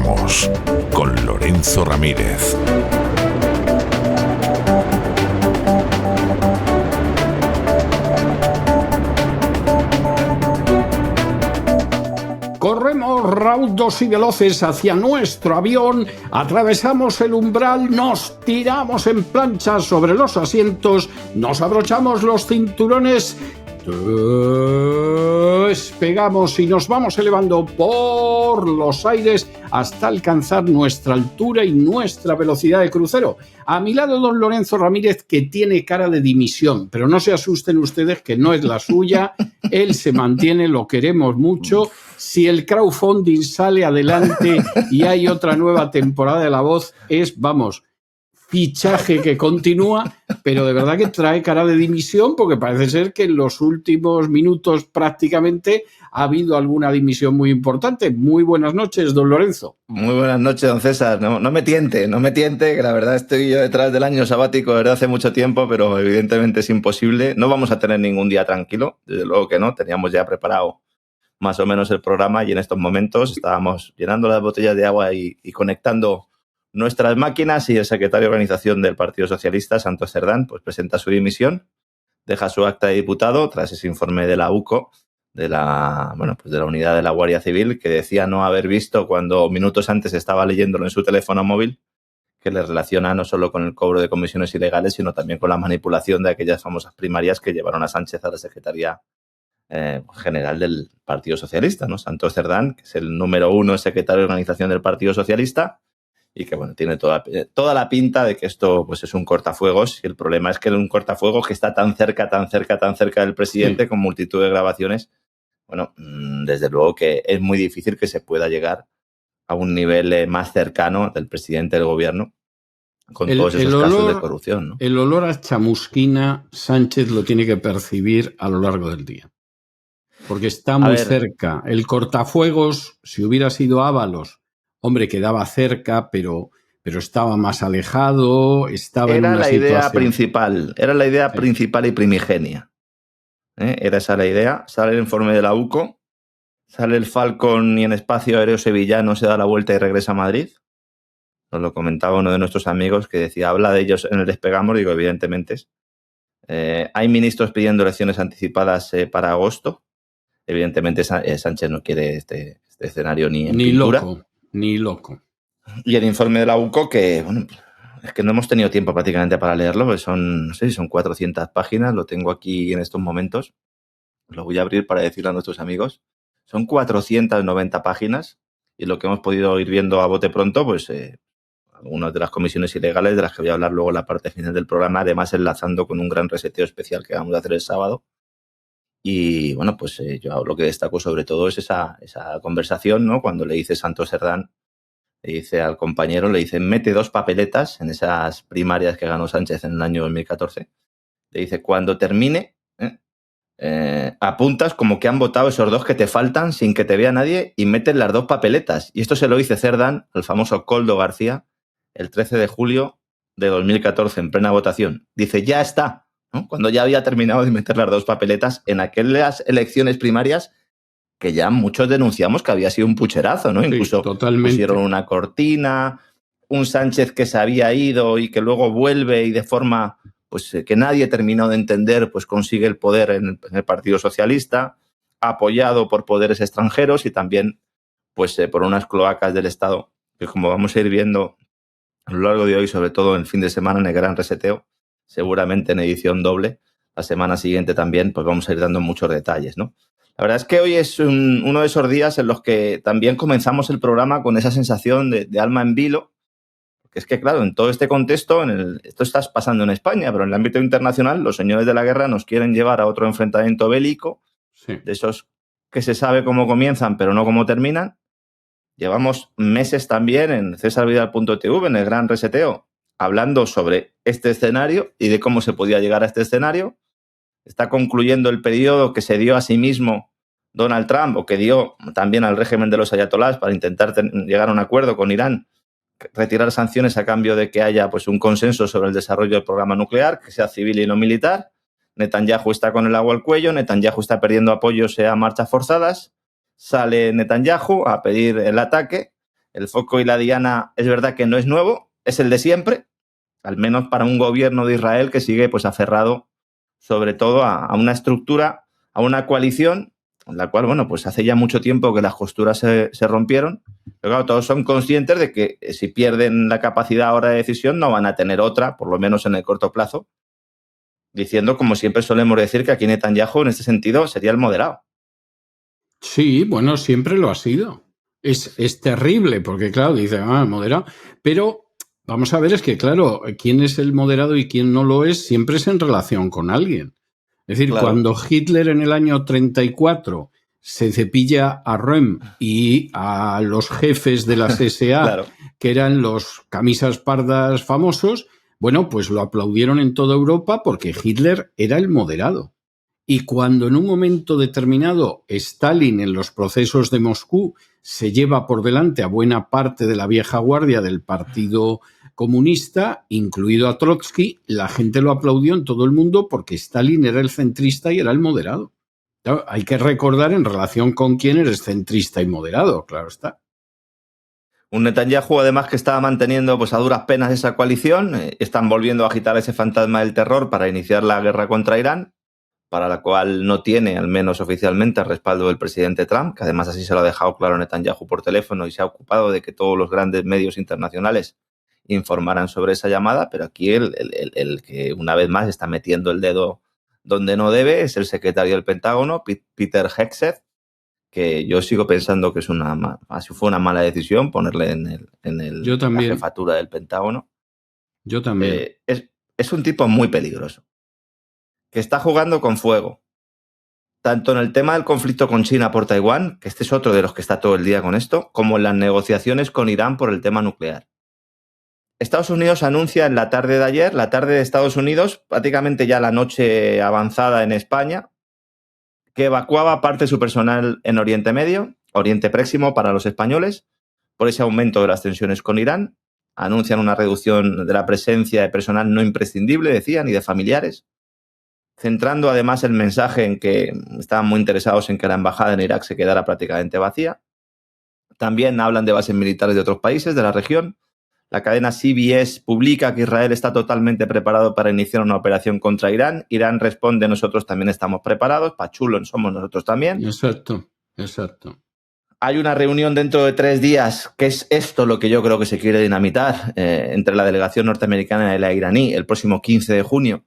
Corremos con Lorenzo Ramírez. Corremos raudos y veloces hacia nuestro avión, atravesamos el umbral, nos tiramos en plancha sobre los asientos, nos abrochamos los cinturones, despegamos y nos vamos elevando por los aires hasta alcanzar nuestra altura y nuestra velocidad de crucero. A mi lado, don Lorenzo Ramírez, que tiene cara de dimisión, pero no se asusten ustedes que no es la suya, él se mantiene, lo queremos mucho. Si el crowdfunding sale adelante y hay otra nueva temporada de La Voz, es, vamos, fichaje que continúa, pero de verdad que trae cara de dimisión porque parece ser que en los últimos minutos prácticamente ha habido alguna dimisión muy importante. Muy buenas noches, don Lorenzo. Muy buenas noches, don César. No me tiente, que la verdad estoy yo detrás del año sabático desde hace mucho tiempo, pero evidentemente es imposible. No vamos a tener ningún día tranquilo, desde luego que no. Teníamos ya preparado más o menos el programa y en estos momentos estábamos llenando las botellas de agua y conectando nuestras máquinas y el secretario de organización del Partido Socialista, Santos Cerdán, pues presenta su dimisión, deja su acta de diputado tras ese informe de la UCO, de la unidad de la Guardia Civil, que decía no haber visto cuando minutos antes estaba leyéndolo en su teléfono móvil, que le relaciona no solo con el cobro de comisiones ilegales, sino también con la manipulación de aquellas famosas primarias que llevaron a Sánchez a la Secretaría General del Partido Socialista, ¿no? Santos Cerdán, que es el número 1 secretario de organización del Partido Socialista y que, bueno, tiene toda la pinta de que esto pues es un cortafuegos y el problema es que es un cortafuegos que está tan cerca del presidente, sí, con multitud de grabaciones. Bueno, desde luego que es muy difícil que se pueda llegar a un nivel más cercano del presidente del gobierno con todos esos casos de corrupción, ¿no? El olor a chamusquina Sánchez lo tiene que percibir a lo largo del día. Porque está muy cerca. El cortafuegos, si hubiera sido Ábalos, hombre, quedaba cerca, pero estaba más alejado, estaba en una situación. Era la idea principal y primigenia. Era esa la idea. Sale el informe de la UCO, sale el Falcon y en espacio aéreo sevillano se da la vuelta y regresa a Madrid. Nos lo comentaba uno de nuestros amigos que decía, habla de ellos en el Despegamos, digo, evidentemente. Hay ministros pidiendo elecciones anticipadas para agosto. Evidentemente Sánchez no quiere este escenario ni en pintura. Ni loco. Y el informe de la UCO, que bueno, es que no hemos tenido tiempo prácticamente para leerlo, pues son 400 páginas, lo tengo aquí en estos momentos. Lo voy a abrir para decirle a nuestros amigos. Son 490 páginas y lo que hemos podido ir viendo a bote pronto, pues algunas de las comisiones ilegales de las que voy a hablar luego en la parte final del programa, además enlazando con un gran reseteo especial que vamos a hacer el sábado. Y bueno, pues yo lo que destaco sobre todo es esa conversación, ¿no? Cuando le dice Santos Cerdán, le dice al compañero, le dice, mete 2 papeletas en esas primarias que ganó Sánchez en el año 2014. Le dice, cuando termine, apuntas como que han votado esos 2 que te faltan sin que te vea nadie y metes las 2 papeletas. Y esto se lo dice Cerdán, el famoso Koldo García, el 13 de julio de 2014, en plena votación. Dice, ya está. ¿No? Cuando ya había terminado de meter las 2 papeletas en aquellas elecciones primarias que ya muchos denunciamos que había sido un pucherazo, ¿no? Sí, incluso totalmente. Pusieron una cortina, un Sánchez que se había ido y que luego vuelve y de forma pues que nadie terminó de entender, pues consigue el poder en el Partido Socialista, apoyado por poderes extranjeros y también pues por unas cloacas del Estado, que como vamos a ir viendo a lo largo de hoy, sobre todo en el fin de semana en el gran reseteo, seguramente en edición doble, la semana siguiente también, pues vamos a ir dando muchos detalles, ¿no? La verdad es que hoy es uno de esos días en los que también comenzamos el programa con esa sensación de alma en vilo, porque es que, claro, en todo este contexto, esto está pasando en España, pero en el ámbito internacional, los señores de la guerra nos quieren llevar a otro enfrentamiento bélico, sí, de esos que se sabe cómo comienzan, pero no cómo terminan. Llevamos meses también en cesarvidal.tv, en el gran reseteo, hablando sobre este escenario y de cómo se podía llegar a este escenario. Está concluyendo el periodo que se dio a sí mismo Donald Trump o que dio también al régimen de los ayatolás para intentar llegar a un acuerdo con Irán, retirar sanciones a cambio de que haya pues, un consenso sobre el desarrollo del programa nuclear, que sea civil y no militar. Netanyahu está con el agua al cuello, Netanyahu está perdiendo apoyos a marchas forzadas, sale Netanyahu a pedir el ataque. el foco y la diana es verdad que no es nuevo, es el de siempre, al menos para un gobierno de Israel que sigue pues aferrado sobre todo a una estructura, a una coalición en la cual, bueno, pues hace ya mucho tiempo que las costuras se rompieron, pero claro, todos son conscientes de que si pierden la capacidad ahora de decisión no van a tener otra, por lo menos en el corto plazo, diciendo, como siempre solemos decir, que aquí Netanyahu en este sentido sería el moderado. Sí, bueno, siempre lo ha sido. Es terrible, porque claro, dice, moderado, pero vamos a ver, es que claro, quién es el moderado y quién no lo es, siempre es en relación con alguien. Es decir, Claro. Cuando Hitler en el año 34 se cepilla a Röhm y a los jefes de las SA, Claro. que eran los camisas pardas famosos, bueno, pues lo aplaudieron en toda Europa porque Hitler era el moderado. Y cuando en un momento determinado Stalin en los procesos de Moscú se lleva por delante a buena parte de la vieja guardia del Partido Comunista, incluido a Trotsky, la gente lo aplaudió en todo el mundo porque Stalin era el centrista y era el moderado. Claro, hay que recordar en relación con quién eres centrista y moderado, claro está. Un Netanyahu, además, que estaba manteniendo pues, a duras penas esa coalición, están volviendo a agitar ese fantasma del terror para iniciar la guerra contra Irán, para la cual no tiene, al menos oficialmente, el respaldo del presidente Trump, que además así se lo ha dejado claro Netanyahu por teléfono y se ha ocupado de que todos los grandes medios internacionales informaran sobre esa llamada, pero aquí el que una vez más está metiendo el dedo donde no debe es el secretario del Pentágono, Peter Hegseth, que yo sigo pensando que así fue una mala decisión ponerle en la jefatura del Pentágono. Yo también. Es un tipo muy peligroso, que está jugando con fuego, tanto en el tema del conflicto con China por Taiwán, que este es otro de los que está todo el día con esto, como en las negociaciones con Irán por el tema nuclear. Estados Unidos anuncia en la tarde de ayer, la tarde de Estados Unidos, prácticamente ya la noche avanzada en España, que evacuaba parte de su personal en Oriente Medio, Oriente Próximo para los españoles, por ese aumento de las tensiones con Irán. Anuncian una reducción de la presencia de personal no imprescindible, decían, y de familiares, centrando además el mensaje en que estaban muy interesados en que la embajada en Irak se quedara prácticamente vacía. También hablan de bases militares de otros países de la región. La cadena CBS publica que Israel está totalmente preparado para iniciar una operación contra Irán. Irán responde, nosotros también estamos preparados. Pachulo somos nosotros también. Exacto. Hay una reunión dentro de 3 días, que es esto lo que yo creo que se quiere dinamitar, entre la delegación norteamericana y la iraní, el próximo 15 de junio,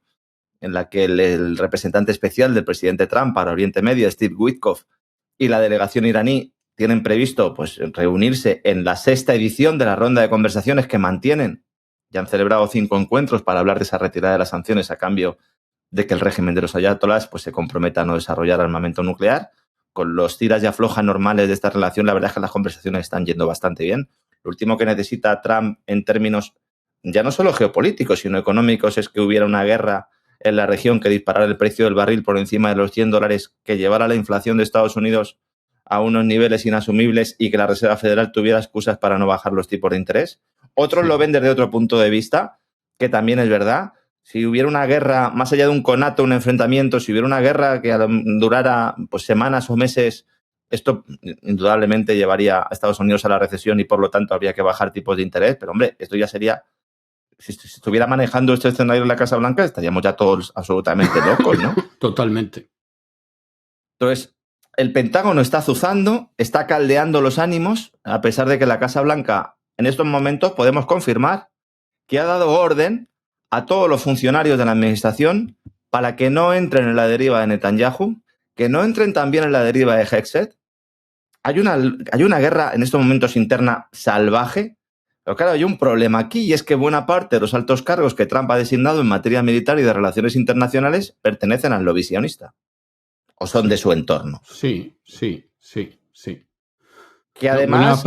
en la que el representante especial del presidente Trump para Oriente Medio, Steve Witkoff, y la delegación iraní tienen previsto pues, reunirse en la 6ª edición de la ronda de conversaciones que mantienen. Ya han celebrado 5 encuentros para hablar de esa retirada de las sanciones a cambio de que el régimen de los ayatolás pues, se comprometa a no desarrollar armamento nuclear. Con los tiras y aflojas normales de esta relación, la verdad es que las conversaciones están yendo bastante bien. Lo último que necesita Trump en términos ya no solo geopolíticos, sino económicos, es que hubiera una guerra en la región que disparara el precio del barril por encima de los $100, que llevara la inflación de Estados Unidos a unos niveles inasumibles y que la Reserva Federal tuviera excusas para no bajar los tipos de interés. Otros lo ven desde otro punto de vista, que también es verdad. Si hubiera una guerra, más allá de un conato, un enfrentamiento, si hubiera una guerra que durara pues, semanas o meses, esto indudablemente llevaría a Estados Unidos a la recesión y por lo tanto habría que bajar tipos de interés. Pero hombre, esto ya sería... Si estuviera manejando este escenario en la Casa Blanca, estaríamos ya todos absolutamente locos, ¿no? Totalmente. Entonces, el Pentágono está azuzando, está caldeando los ánimos, a pesar de que la Casa Blanca, en estos momentos, podemos confirmar que ha dado orden a todos los funcionarios de la administración para que no entren en la deriva de Netanyahu, que no entren también en la deriva de Hegseth. Hay una guerra en estos momentos interna salvaje. Pero claro, hay un problema aquí y es que buena parte de los altos cargos que Trump ha designado en materia militar y de relaciones internacionales pertenecen al lobby sionista o son de su entorno. Sí. Que además...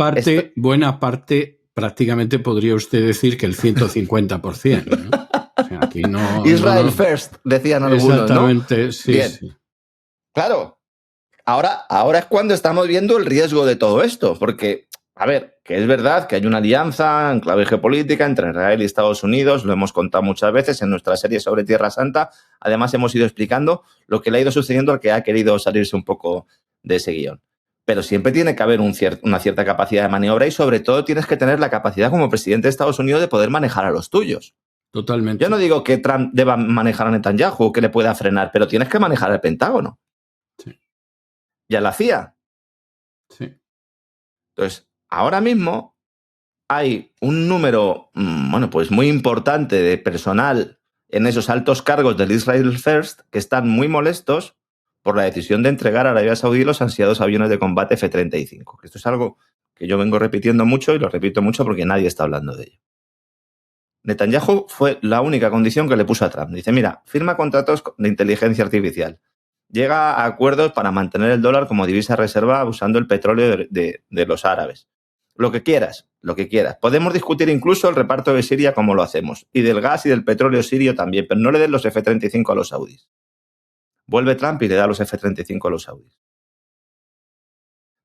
Buena parte, prácticamente podría usted decir que el 150%. ¿no? O sea, aquí no, Israel first, decían algunos, exactamente, ¿no? Sí, bien. Sí. Claro. Ahora es cuando estamos viendo el riesgo de todo esto, porque... A ver, que es verdad que hay una alianza en clave geopolítica entre Israel y Estados Unidos, lo hemos contado muchas veces en nuestra serie sobre Tierra Santa. Además, hemos ido explicando lo que le ha ido sucediendo al que ha querido salirse un poco de ese guión. pero siempre tiene que haber una cierta capacidad de maniobra y sobre todo tienes que tener la capacidad como presidente de Estados Unidos de poder manejar a los tuyos. Totalmente. Yo no digo que Trump deba manejar a Netanyahu o que le pueda frenar, pero tienes que manejar al Pentágono. Sí. Y a la CIA. Sí. Entonces, ahora mismo hay un número, bueno, pues muy importante de personal en esos altos cargos del Israel First que están muy molestos por la decisión de entregar a Arabia Saudí los ansiados aviones de combate F-35. Esto es algo que yo vengo repitiendo mucho y lo repito mucho porque nadie está hablando de ello. Netanyahu fue la única condición que le puso a Trump. Dice, mira, firma contratos de inteligencia artificial. Llega a acuerdos para mantener el dólar como divisa reserva usando el petróleo de los árabes. Lo que quieras, lo que quieras. Podemos discutir incluso el reparto de Siria como lo hacemos. Y del gas y del petróleo sirio también, pero no le den los F-35 a los saudíes. Vuelve Trump y le da los F-35 a los saudíes.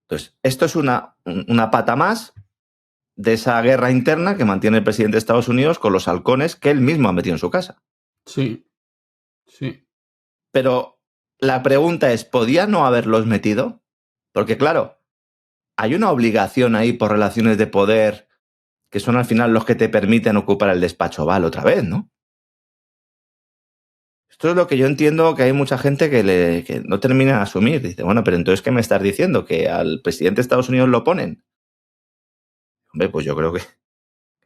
Entonces, esto es una pata más de esa guerra interna que mantiene el presidente de Estados Unidos con los halcones que él mismo ha metido en su casa. Sí, sí. Pero la pregunta es, ¿podía no haberlos metido? Porque claro, hay una obligación ahí por relaciones de poder que son al final los que te permiten ocupar el despacho Oval otra vez, ¿no? Esto es lo que yo entiendo que hay mucha gente que no termina de asumir. Dice, bueno, pero entonces, ¿qué me estás diciendo? ¿Que al presidente de Estados Unidos lo ponen? Hombre, pues yo creo que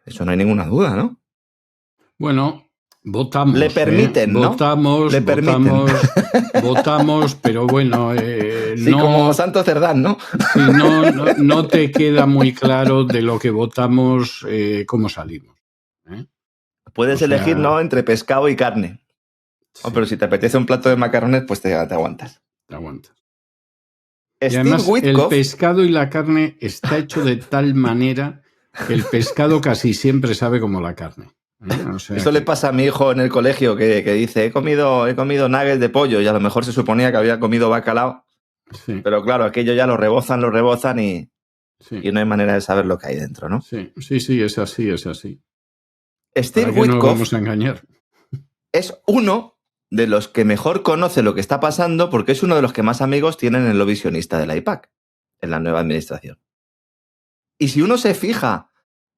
eso no hay ninguna duda, ¿no? Bueno, votamos. Le permiten, ¿no? Votamos, Le permiten. votamos, pero bueno, sí, no, como Santo Cerdán, ¿no? Sí, no te queda muy claro de lo que votamos, cómo salimos. Puedes elegir, ¿no?, entre pescado y carne. Sí. Oh, pero si te apetece un plato de macarrones, pues te aguantas. Te aguantas. Steve y además, Witkoff, el pescado y la carne está hecho de tal manera que el pescado casi siempre sabe como la carne. O sea Esto le pasa a mi hijo en el colegio que dice, he comido nuggets de pollo y a lo mejor se suponía que había comido bacalao. Sí. Pero claro, aquello ya lo rebozan y no hay manera de saber lo que hay dentro, ¿no? Sí, es así. Steve Witkoff, no Witkoff vamos a engañar. Es uno de los que mejor conoce lo que está pasando porque es uno de los que más amigos tienen en lo visionista de la AIPAC, en la nueva administración. Y si uno se fija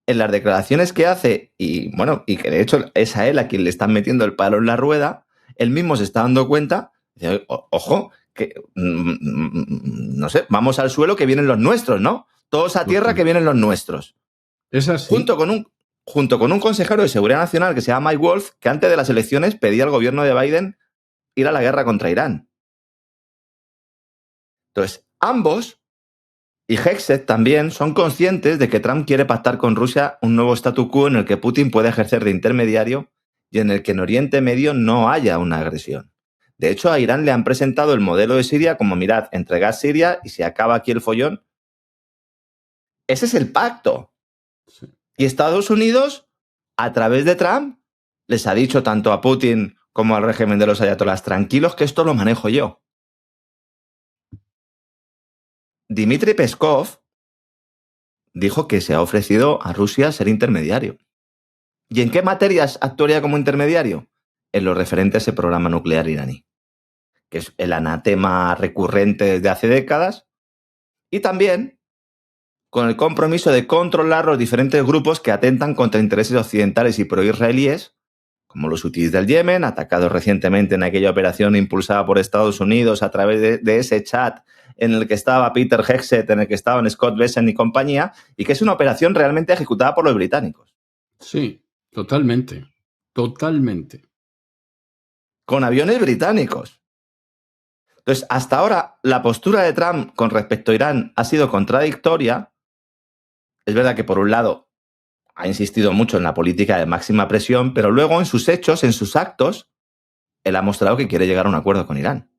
en las declaraciones que hace, y bueno, y que de hecho es a él a quien le están metiendo el palo en la rueda, él mismo se está dando cuenta, dice, ojo, que no sé, vamos al suelo que vienen los nuestros, ¿no? Todos a tierra que vienen los nuestros. Es así. Junto con un consejero de Seguridad Nacional que se llama Mike Wolf, que antes de las elecciones pedía al gobierno de Biden ir a la guerra contra Irán. Entonces, ambos, y Hegseth también, son conscientes de que Trump quiere pactar con Rusia un nuevo statu quo en el que Putin pueda ejercer de intermediario y en el que en Oriente Medio no haya una agresión. De hecho, a Irán le han presentado el modelo de Siria como, mirad, entregad Siria y se acaba aquí el follón. Ese es el pacto. Sí. Y Estados Unidos, a través de Trump, les ha dicho tanto a Putin como al régimen de los ayatolás, tranquilos que esto lo manejo yo. Dmitry Peskov dijo que se ha ofrecido a Rusia ser intermediario. ¿Y en qué materias actuaría como intermediario? En lo referente a ese programa nuclear iraní, que es el anatema recurrente desde hace décadas, y también con el compromiso de controlar los diferentes grupos que atentan contra intereses occidentales y proisraelíes, como los hutíes del Yemen, atacados recientemente en aquella operación impulsada por Estados Unidos a través de ese chat en el que estaba Peter Hegseth, en el que estaban Scott Bessent y compañía, y que es una operación realmente ejecutada por los británicos. Sí, totalmente. Con aviones británicos. Entonces, hasta ahora, la postura de Trump con respecto a Irán ha sido contradictoria. Es verdad que, por un lado, ha insistido mucho en la política de máxima presión, pero luego en sus hechos, en sus actos, él ha mostrado que quiere llegar a un acuerdo con Irán.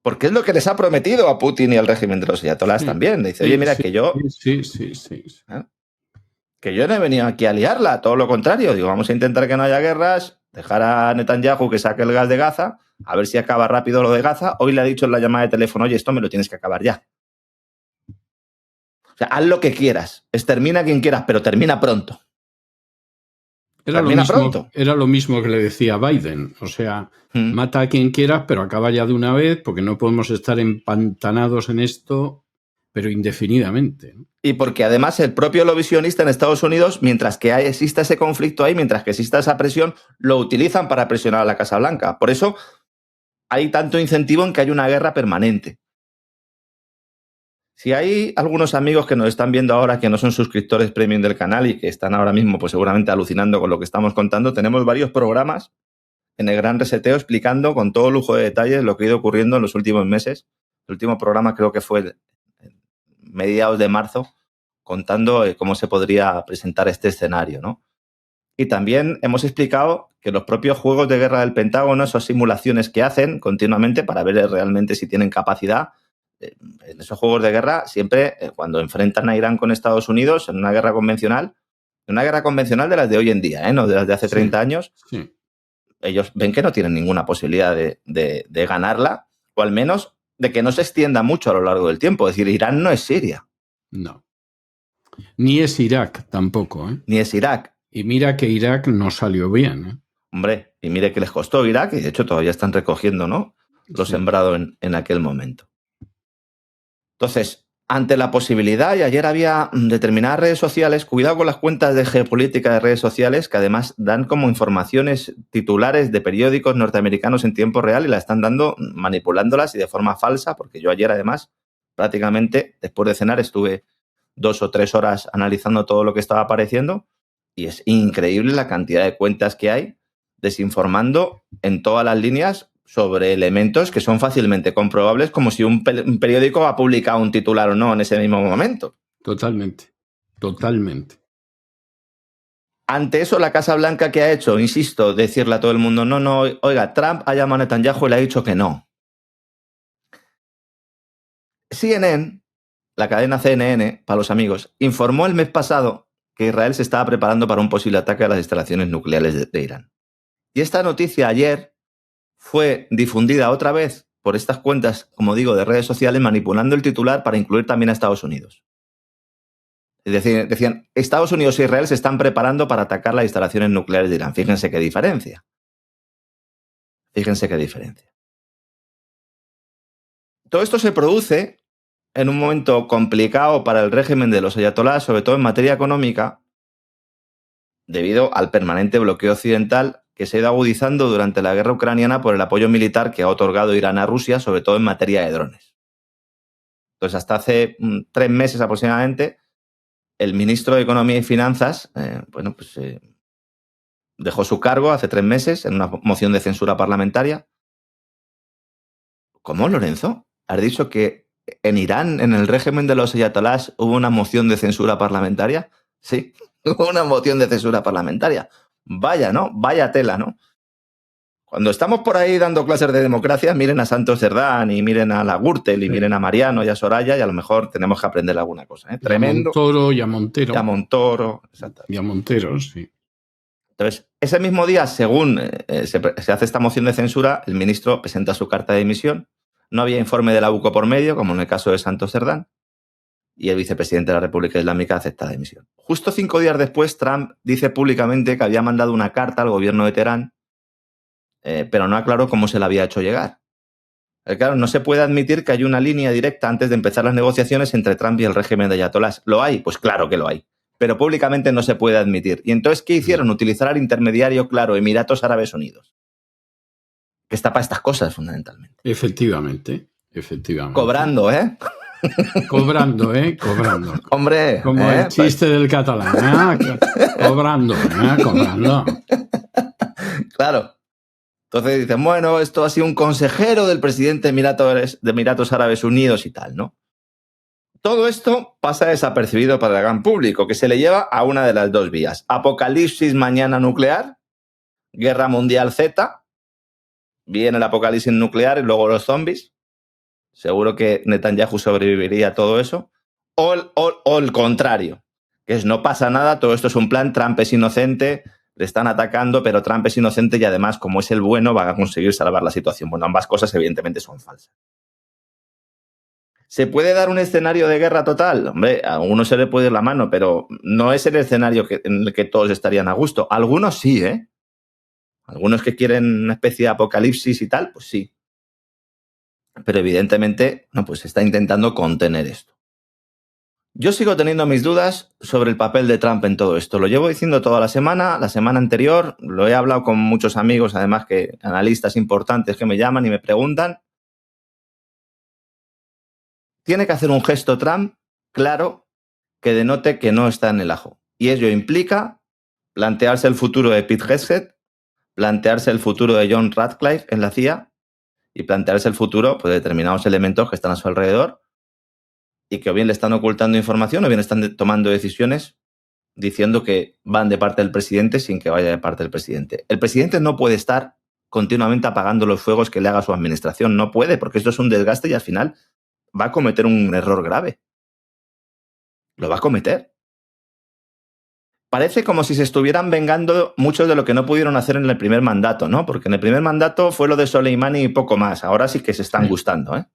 Porque es lo que les ha prometido a Putin y al régimen de los ayatolás también. Dice, oye, mira, que yo... Sí. ¿eh? Que yo no he venido aquí a liarla, todo lo contrario. Digo, vamos a intentar que no haya guerras, dejar a Netanyahu que saque el gas de Gaza, a ver si acaba rápido lo de Gaza. Hoy le ha dicho en la llamada de teléfono, oye, esto me lo tienes que acabar ya. O sea, haz lo que quieras, extermina a quien quieras, pero termina pronto. termina pronto. Era lo mismo que le decía Biden. O sea, mata a quien quieras, pero acaba ya de una vez, porque no podemos estar empantanados en esto, pero indefinidamente. Y porque además el propio lobby sionista en Estados Unidos, mientras que exista ese conflicto ahí, mientras que exista esa presión, lo utilizan para presionar a la Casa Blanca. Por eso hay tanto incentivo en que haya una guerra permanente. Si hay algunos amigos que nos están viendo ahora que no son suscriptores premium del canal y que están ahora mismo pues seguramente alucinando con lo que estamos contando, tenemos varios programas en el Gran Reseteo explicando con todo lujo de detalles lo que ha ido ocurriendo en los últimos meses. El último programa creo que fue mediados de marzo, contando cómo se podría presentar este escenario, ¿no? Y también hemos explicado que los propios juegos de guerra del Pentágono, esas simulaciones que hacen continuamente para ver realmente si tienen capacidad, en esos juegos de guerra, siempre cuando enfrentan a Irán con Estados Unidos en una guerra convencional de las de hoy en día, no de las de hace 30 años, ellos ven que no tienen ninguna posibilidad de ganarla, o al menos de que no se extienda mucho a lo largo del tiempo. Es decir, Irán no es Siria. No. Ni es Irak tampoco, ¿eh? Ni es Irak. Y mira que Irak no salió bien, ¿eh? Hombre, y mire que les costó Irak, y de hecho todavía están recogiendo, ¿no?, lo sembrado en aquel momento. Entonces, ante la posibilidad, y ayer había determinadas redes sociales, cuidado con las cuentas de geopolítica de redes sociales, que además dan como informaciones titulares de periódicos norteamericanos en tiempo real y la están dando, manipulándolas y de forma falsa, porque yo ayer además, prácticamente, después de cenar, estuve 2 o 3 horas analizando todo lo que estaba apareciendo y es increíble la cantidad de cuentas que hay desinformando en todas las líneas sobre elementos que son fácilmente comprobables, como si un periódico ha publicado un titular o no en ese mismo momento. Totalmente, totalmente. Ante eso, la Casa Blanca, ¿qué ha hecho? Insisto, decirle a todo el mundo, no, oiga, Trump ha llamado a Netanyahu y le ha dicho que no. CNN, la cadena CNN, para los amigos, informó el mes pasado que Israel se estaba preparando para un posible ataque a las instalaciones nucleares de Irán. Y esta noticia ayer fue difundida otra vez por estas cuentas, como digo, de redes sociales, manipulando el titular para incluir también a Estados Unidos. Es decir, decían, Estados Unidos e Israel se están preparando para atacar las instalaciones nucleares de Irán. Fíjense qué diferencia. Fíjense qué diferencia. Todo esto se produce en un momento complicado para el régimen de los ayatolás, sobre todo en materia económica, debido al permanente bloqueo occidental que se ha ido agudizando durante la guerra ucraniana por el apoyo militar que ha otorgado Irán a Rusia, sobre todo en materia de drones. Entonces, hasta hace 3 meses aproximadamente, el ministro de Economía y Finanzas, dejó su cargo hace 3 meses en una moción de censura parlamentaria. ¿Cómo, Lorenzo? ¿Has dicho que en Irán, en el régimen de los ayatolás, hubo una moción de censura parlamentaria? Sí, hubo una moción de censura parlamentaria. Vaya, ¿no? Vaya tela, ¿no? Cuando estamos por ahí dando clases de democracia, miren a Santos Cerdán y miren a la Gürtel y miren a Mariano y a Soraya y a lo mejor tenemos que aprender alguna cosa, ¿eh? Tremendo. Y a Montero. Y a Montoro. Exacto. Y a Montero, sí. Entonces, ese mismo día, según se hace esta moción de censura, el ministro presenta su carta de dimisión. No había informe de la UCO por medio, como en el caso de Santos Cerdán. Y el vicepresidente de la República Islámica acepta la dimisión. Justo 5 días después, Trump dice públicamente que había mandado una carta al gobierno de Teherán, pero no aclaró cómo se la había hecho llegar. Claro, no se puede admitir que haya una línea directa antes de empezar las negociaciones entre Trump y el régimen de ayatolás. ¿Lo hay? Pues claro que lo hay. Pero públicamente no se puede admitir. ¿Y entonces qué hicieron? Utilizar al intermediario, claro, Emiratos Árabes Unidos. Que está para estas cosas, fundamentalmente. Efectivamente. Cobrando, ¿eh? Cobrando. Hombre. Como el chiste del catalán. Cobrando. Claro. Entonces dicen, bueno, esto ha sido un consejero del presidente de Emiratos Árabes Unidos y tal, ¿no? Todo esto pasa desapercibido para el gran público, que se le lleva a una de las dos vías. Apocalipsis mañana nuclear, Guerra Mundial Z, viene el apocalipsis nuclear y luego los zombies. Seguro que Netanyahu sobreviviría a todo eso. O el contrario, que es no pasa nada, todo esto es un plan, Trump es inocente, le están atacando, pero Trump es inocente y además, como es el bueno, va a conseguir salvar la situación. Bueno, ambas cosas evidentemente son falsas. ¿Se puede dar un escenario de guerra total? Hombre, a uno se le puede ir la mano, pero no es el escenario en el que todos estarían a gusto. Algunos sí, ¿eh? Algunos que quieren una especie de apocalipsis y tal, pues sí. Pero evidentemente, no, pues se está intentando contener esto. Yo sigo teniendo mis dudas sobre el papel de Trump en todo esto. Lo llevo diciendo toda la semana anterior, lo he hablado con muchos amigos, además que analistas importantes que me llaman y me preguntan. Tiene que hacer un gesto Trump claro que denote que no está en el ajo. Y ello implica plantearse el futuro de Pete Hegseth, plantearse el futuro de John Ratcliffe en la CIA y plantearse el futuro pues, de determinados elementos que están a su alrededor y que o bien le están ocultando información o bien están tomando decisiones diciendo que van de parte del presidente sin que vaya de parte del presidente. El presidente no puede estar continuamente apagando los fuegos que le haga su administración. No puede, porque esto es un desgaste y al final va a cometer un error grave. Lo va a cometer. Parece como si se estuvieran vengando muchos de lo que no pudieron hacer en el primer mandato, ¿no? Porque en el primer mandato fue lo de Soleimani y poco más. Ahora sí que se están gustando, ¿eh?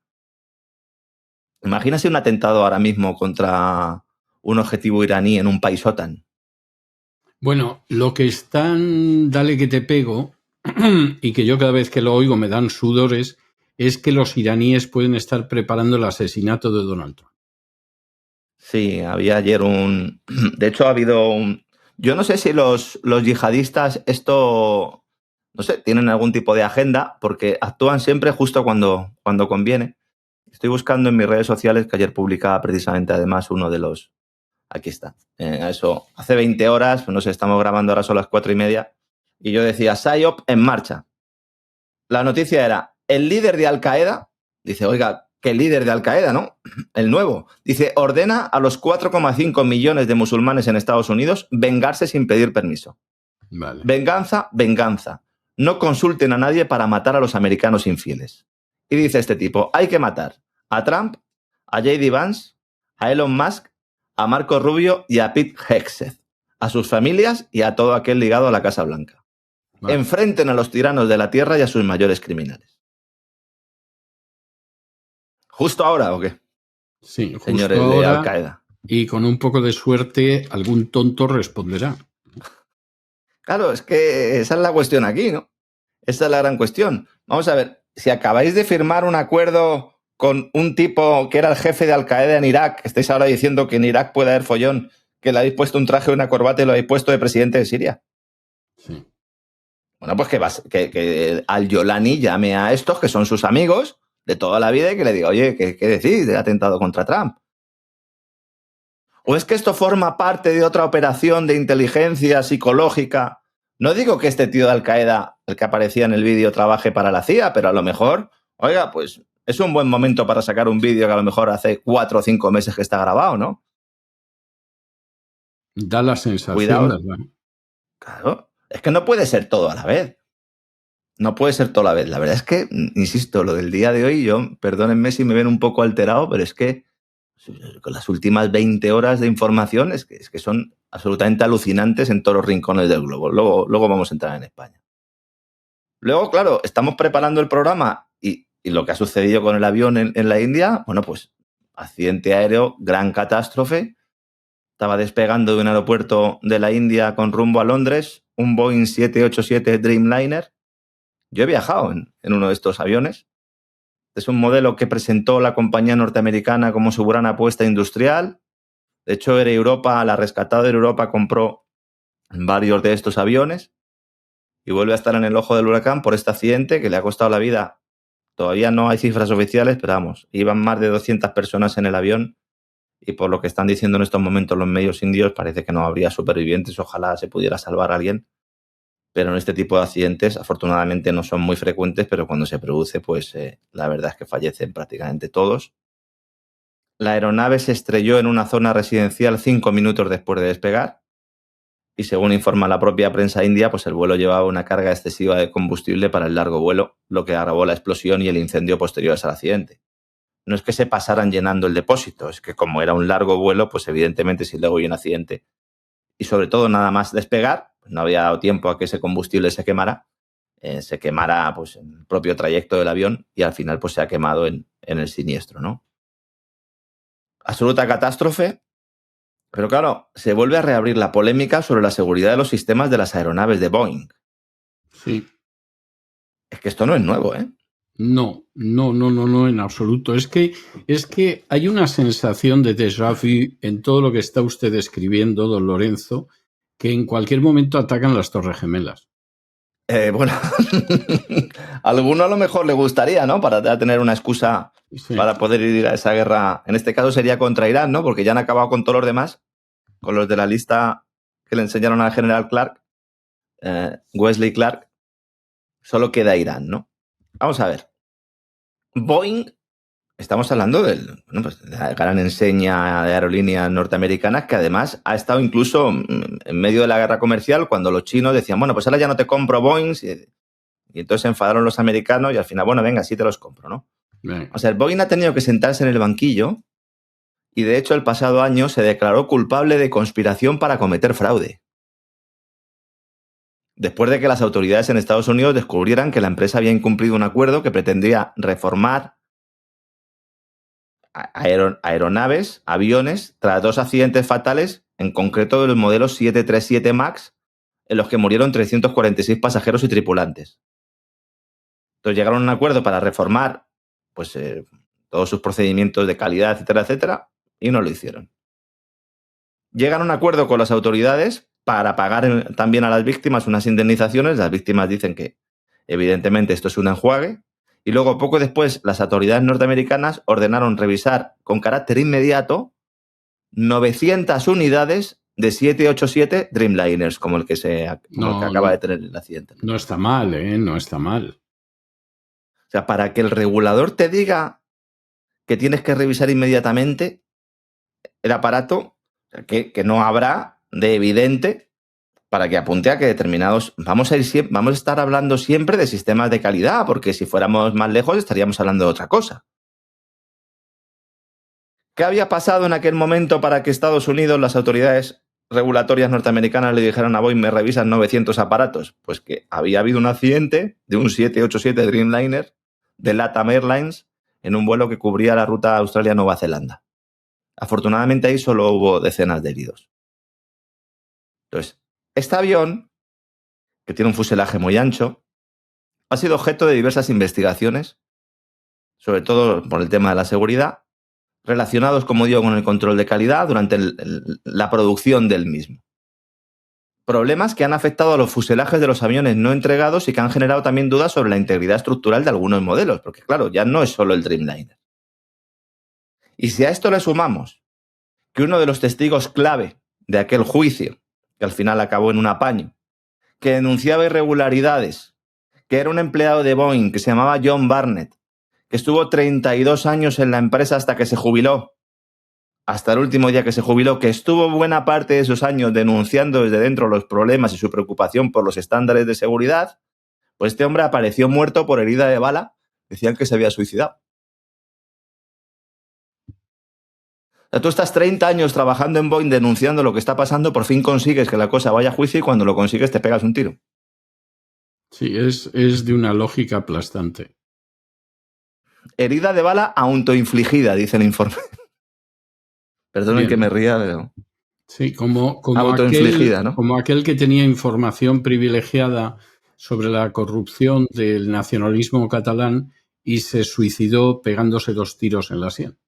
Imagínate un atentado ahora mismo contra un objetivo iraní en un país OTAN. Bueno, lo que están, dale que te pego, y que yo cada vez que lo oigo me dan sudores, es que los iraníes pueden estar preparando el asesinato de Donald Trump. Sí, había ayer de hecho, ha habido yo no sé si los yihadistas esto, no sé, tienen algún tipo de agenda, porque actúan siempre justo cuando conviene. Estoy buscando en mis redes sociales, que ayer publicaba precisamente además uno de los... Aquí está. Eso, hace 20 horas, pues no sé, estamos grabando ahora son las 4:30, y yo decía, PSYOP en marcha. La noticia era, el líder de Al-Qaeda, dice, oiga, ¿qué líder de Al-Qaeda, no? El nuevo. Dice, ordena a los 4,5 millones de musulmanes en Estados Unidos vengarse sin pedir permiso. Vale. Venganza, venganza. No consulten a nadie para matar a los americanos infieles. Y dice este tipo, hay que matar a Trump, a J.D. Vance, a Elon Musk, a Marco Rubio y a Pete Hegseth, a sus familias y a todo aquel ligado a la Casa Blanca. Vale. Enfrenten a los tiranos de la tierra y a sus mayores criminales. ¿Justo ahora o qué? Sí, justo señores ahora, de Al-Qaeda. Y con un poco de suerte, algún tonto responderá. Claro, es que esa es la cuestión aquí, ¿no? Esa es la gran cuestión. Vamos a ver, si acabáis de firmar un acuerdo con un tipo que era el jefe de Al-Qaeda en Irak, estáis ahora diciendo que en Irak puede haber follón, que le habéis puesto un traje y una corbata y lo habéis puesto de presidente de Siria. Sí. Bueno, pues que Al-Yolani llame a estos que son sus amigos de toda la vida y que le diga, oye, ¿qué decís del atentado contra Trump? ¿O es que esto forma parte de otra operación de inteligencia psicológica? No digo que este tío de Al-Qaeda, el que aparecía en el vídeo, trabaje para la CIA, pero a lo mejor, oiga, pues es un buen momento para sacar un vídeo que a lo mejor hace 4 o 5 meses que está grabado, ¿no? Da la sensación, cuidado. ¿verdad? Claro, es que no puede ser todo a la vez. No puede ser todo a la vez. La verdad es que, insisto, lo del día de hoy, yo, perdónenme si me ven un poco alterado, pero es que con las últimas 20 horas de información es que son absolutamente alucinantes en todos los rincones del globo. Luego vamos a entrar en España. Luego, claro, estamos preparando el programa y lo que ha sucedido con el avión en la India, bueno, pues accidente aéreo, gran catástrofe. Estaba despegando de un aeropuerto de la India con rumbo a Londres, un Boeing 787 Dreamliner. Yo he viajado en uno de estos aviones. Es un modelo que presentó la compañía norteamericana como su gran apuesta industrial. De hecho, Air Europa, la rescatada Air Europa, compró varios de estos aviones y vuelve a estar en el ojo del huracán por este accidente que le ha costado la vida. Todavía no hay cifras oficiales, pero vamos, iban más de 200 personas en el avión y por lo que están diciendo en estos momentos los medios indios, parece que no habría supervivientes. Ojalá se pudiera salvar a alguien. Pero en este tipo de accidentes, afortunadamente, no son muy frecuentes, pero cuando se produce, pues la verdad es que fallecen prácticamente todos. La aeronave se estrelló en una zona residencial 5 minutos después de despegar y, según informa la propia prensa india, pues el vuelo llevaba una carga excesiva de combustible para el largo vuelo, lo que agravó la explosión y el incendio posteriores al accidente. No es que se pasaran llenando el depósito, es que como era un largo vuelo, pues evidentemente si luego hay un accidente y sobre todo nada más despegar, no había dado tiempo a que ese combustible se quemara pues en el propio trayecto del avión y al final pues se ha quemado en el siniestro, ¿no? absoluta catástrofe. Pero claro, se vuelve a reabrir la polémica sobre la seguridad de los sistemas de las aeronaves de Boeing. Sí. Es que esto no es nuevo, ¿eh? No, en absoluto. Es que hay una sensación de déjà vu en todo lo que está usted escribiendo, don Lorenzo, que en cualquier momento atacan las Torres Gemelas. Bueno, a alguno a lo mejor le gustaría, ¿no? Para tener una excusa para poder ir a esa guerra. En este caso sería contra Irán, ¿no? Porque ya han acabado con todos los demás, con los de la lista que le enseñaron al general Clark, Wesley Clark. Solo queda Irán, ¿no? Vamos a ver. Boeing, estamos hablando de la gran enseña de aerolíneas norteamericanas que además ha estado incluso en medio de la guerra comercial cuando los chinos decían, bueno, pues ahora ya no te compro Boeing. Y entonces se enfadaron los americanos y al final, bueno, venga, sí te los compro, ¿no? Bien. O sea, el Boeing ha tenido que sentarse en el banquillo y de hecho el pasado año se declaró culpable de conspiración para cometer fraude. Después de que las autoridades en Estados Unidos descubrieran que la empresa había incumplido un acuerdo que pretendía reformar aeronaves, aviones, tras 2 accidentes fatales, en concreto de los modelos 737 MAX, en los que murieron 346 pasajeros y tripulantes. Entonces llegaron a un acuerdo para reformar pues, todos sus procedimientos de calidad, etcétera, etcétera, y no lo hicieron. Llegan a un acuerdo con las autoridades para pagar también a las víctimas unas indemnizaciones. Las víctimas dicen que, evidentemente, esto es un enjuague. Y luego, poco después, las autoridades norteamericanas ordenaron revisar con carácter inmediato 900 unidades de 787 Dreamliners, como el que acaba de tener el accidente. No está mal, ¿eh? No está mal. O sea, para que el regulador te diga que tienes que revisar inmediatamente el aparato, que no habrá de evidente, para que apunte a que determinados... Vamos a estar hablando siempre de sistemas de calidad, porque si fuéramos más lejos estaríamos hablando de otra cosa. ¿Qué había pasado en aquel momento para que Estados Unidos, las autoridades regulatorias norteamericanas, le dijeran a Boeing, me revisan 900 aparatos? Pues que había habido un accidente de un 787 Dreamliner de LATAM Airlines en un vuelo que cubría la ruta Australia-Nueva Zelanda. Afortunadamente ahí solo hubo decenas de heridos. Entonces, este avión, que tiene un fuselaje muy ancho, ha sido objeto de diversas investigaciones, sobre todo por el tema de la seguridad, relacionados, como digo, con el control de calidad durante la producción del mismo. Problemas que han afectado a los fuselajes de los aviones no entregados y que han generado también dudas sobre la integridad estructural de algunos modelos, porque claro, ya no es solo el Dreamliner. Y si a esto le sumamos que uno de los testigos clave de aquel juicio, que al final acabó en un apaño, que denunciaba irregularidades, que era un empleado de Boeing que se llamaba John Barnett, que estuvo 32 años en la empresa hasta que se jubiló, hasta el último día que se jubiló, que estuvo buena parte de esos años denunciando desde dentro los problemas y su preocupación por los estándares de seguridad, pues este hombre apareció muerto por herida de bala. Decían que se había suicidado. O sea, tú estás 30 años trabajando en Boeing denunciando lo que está pasando, por fin consigues que la cosa vaya a juicio y cuando lo consigues te pegas un tiro. Sí, es de una lógica aplastante. Herida de bala autoinfligida, dice el informe. Perdonen que me ría, pero... Sí, como autoinfligida, ¿no? Como aquel que tenía información privilegiada sobre la corrupción del nacionalismo catalán y se suicidó pegándose 2 tiros en la sien.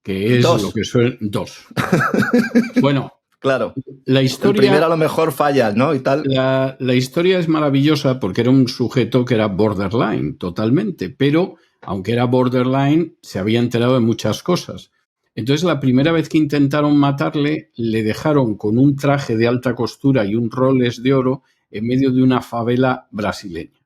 Que es lo que suele... 2. Bueno, claro. La historia, el primero a lo mejor falla, ¿no? Y tal. La historia es maravillosa porque era un sujeto que era borderline totalmente, pero aunque era borderline se había enterado de muchas cosas. Entonces la primera vez que intentaron matarle le dejaron con un traje de alta costura y un Rolex de oro en medio de una favela brasileña.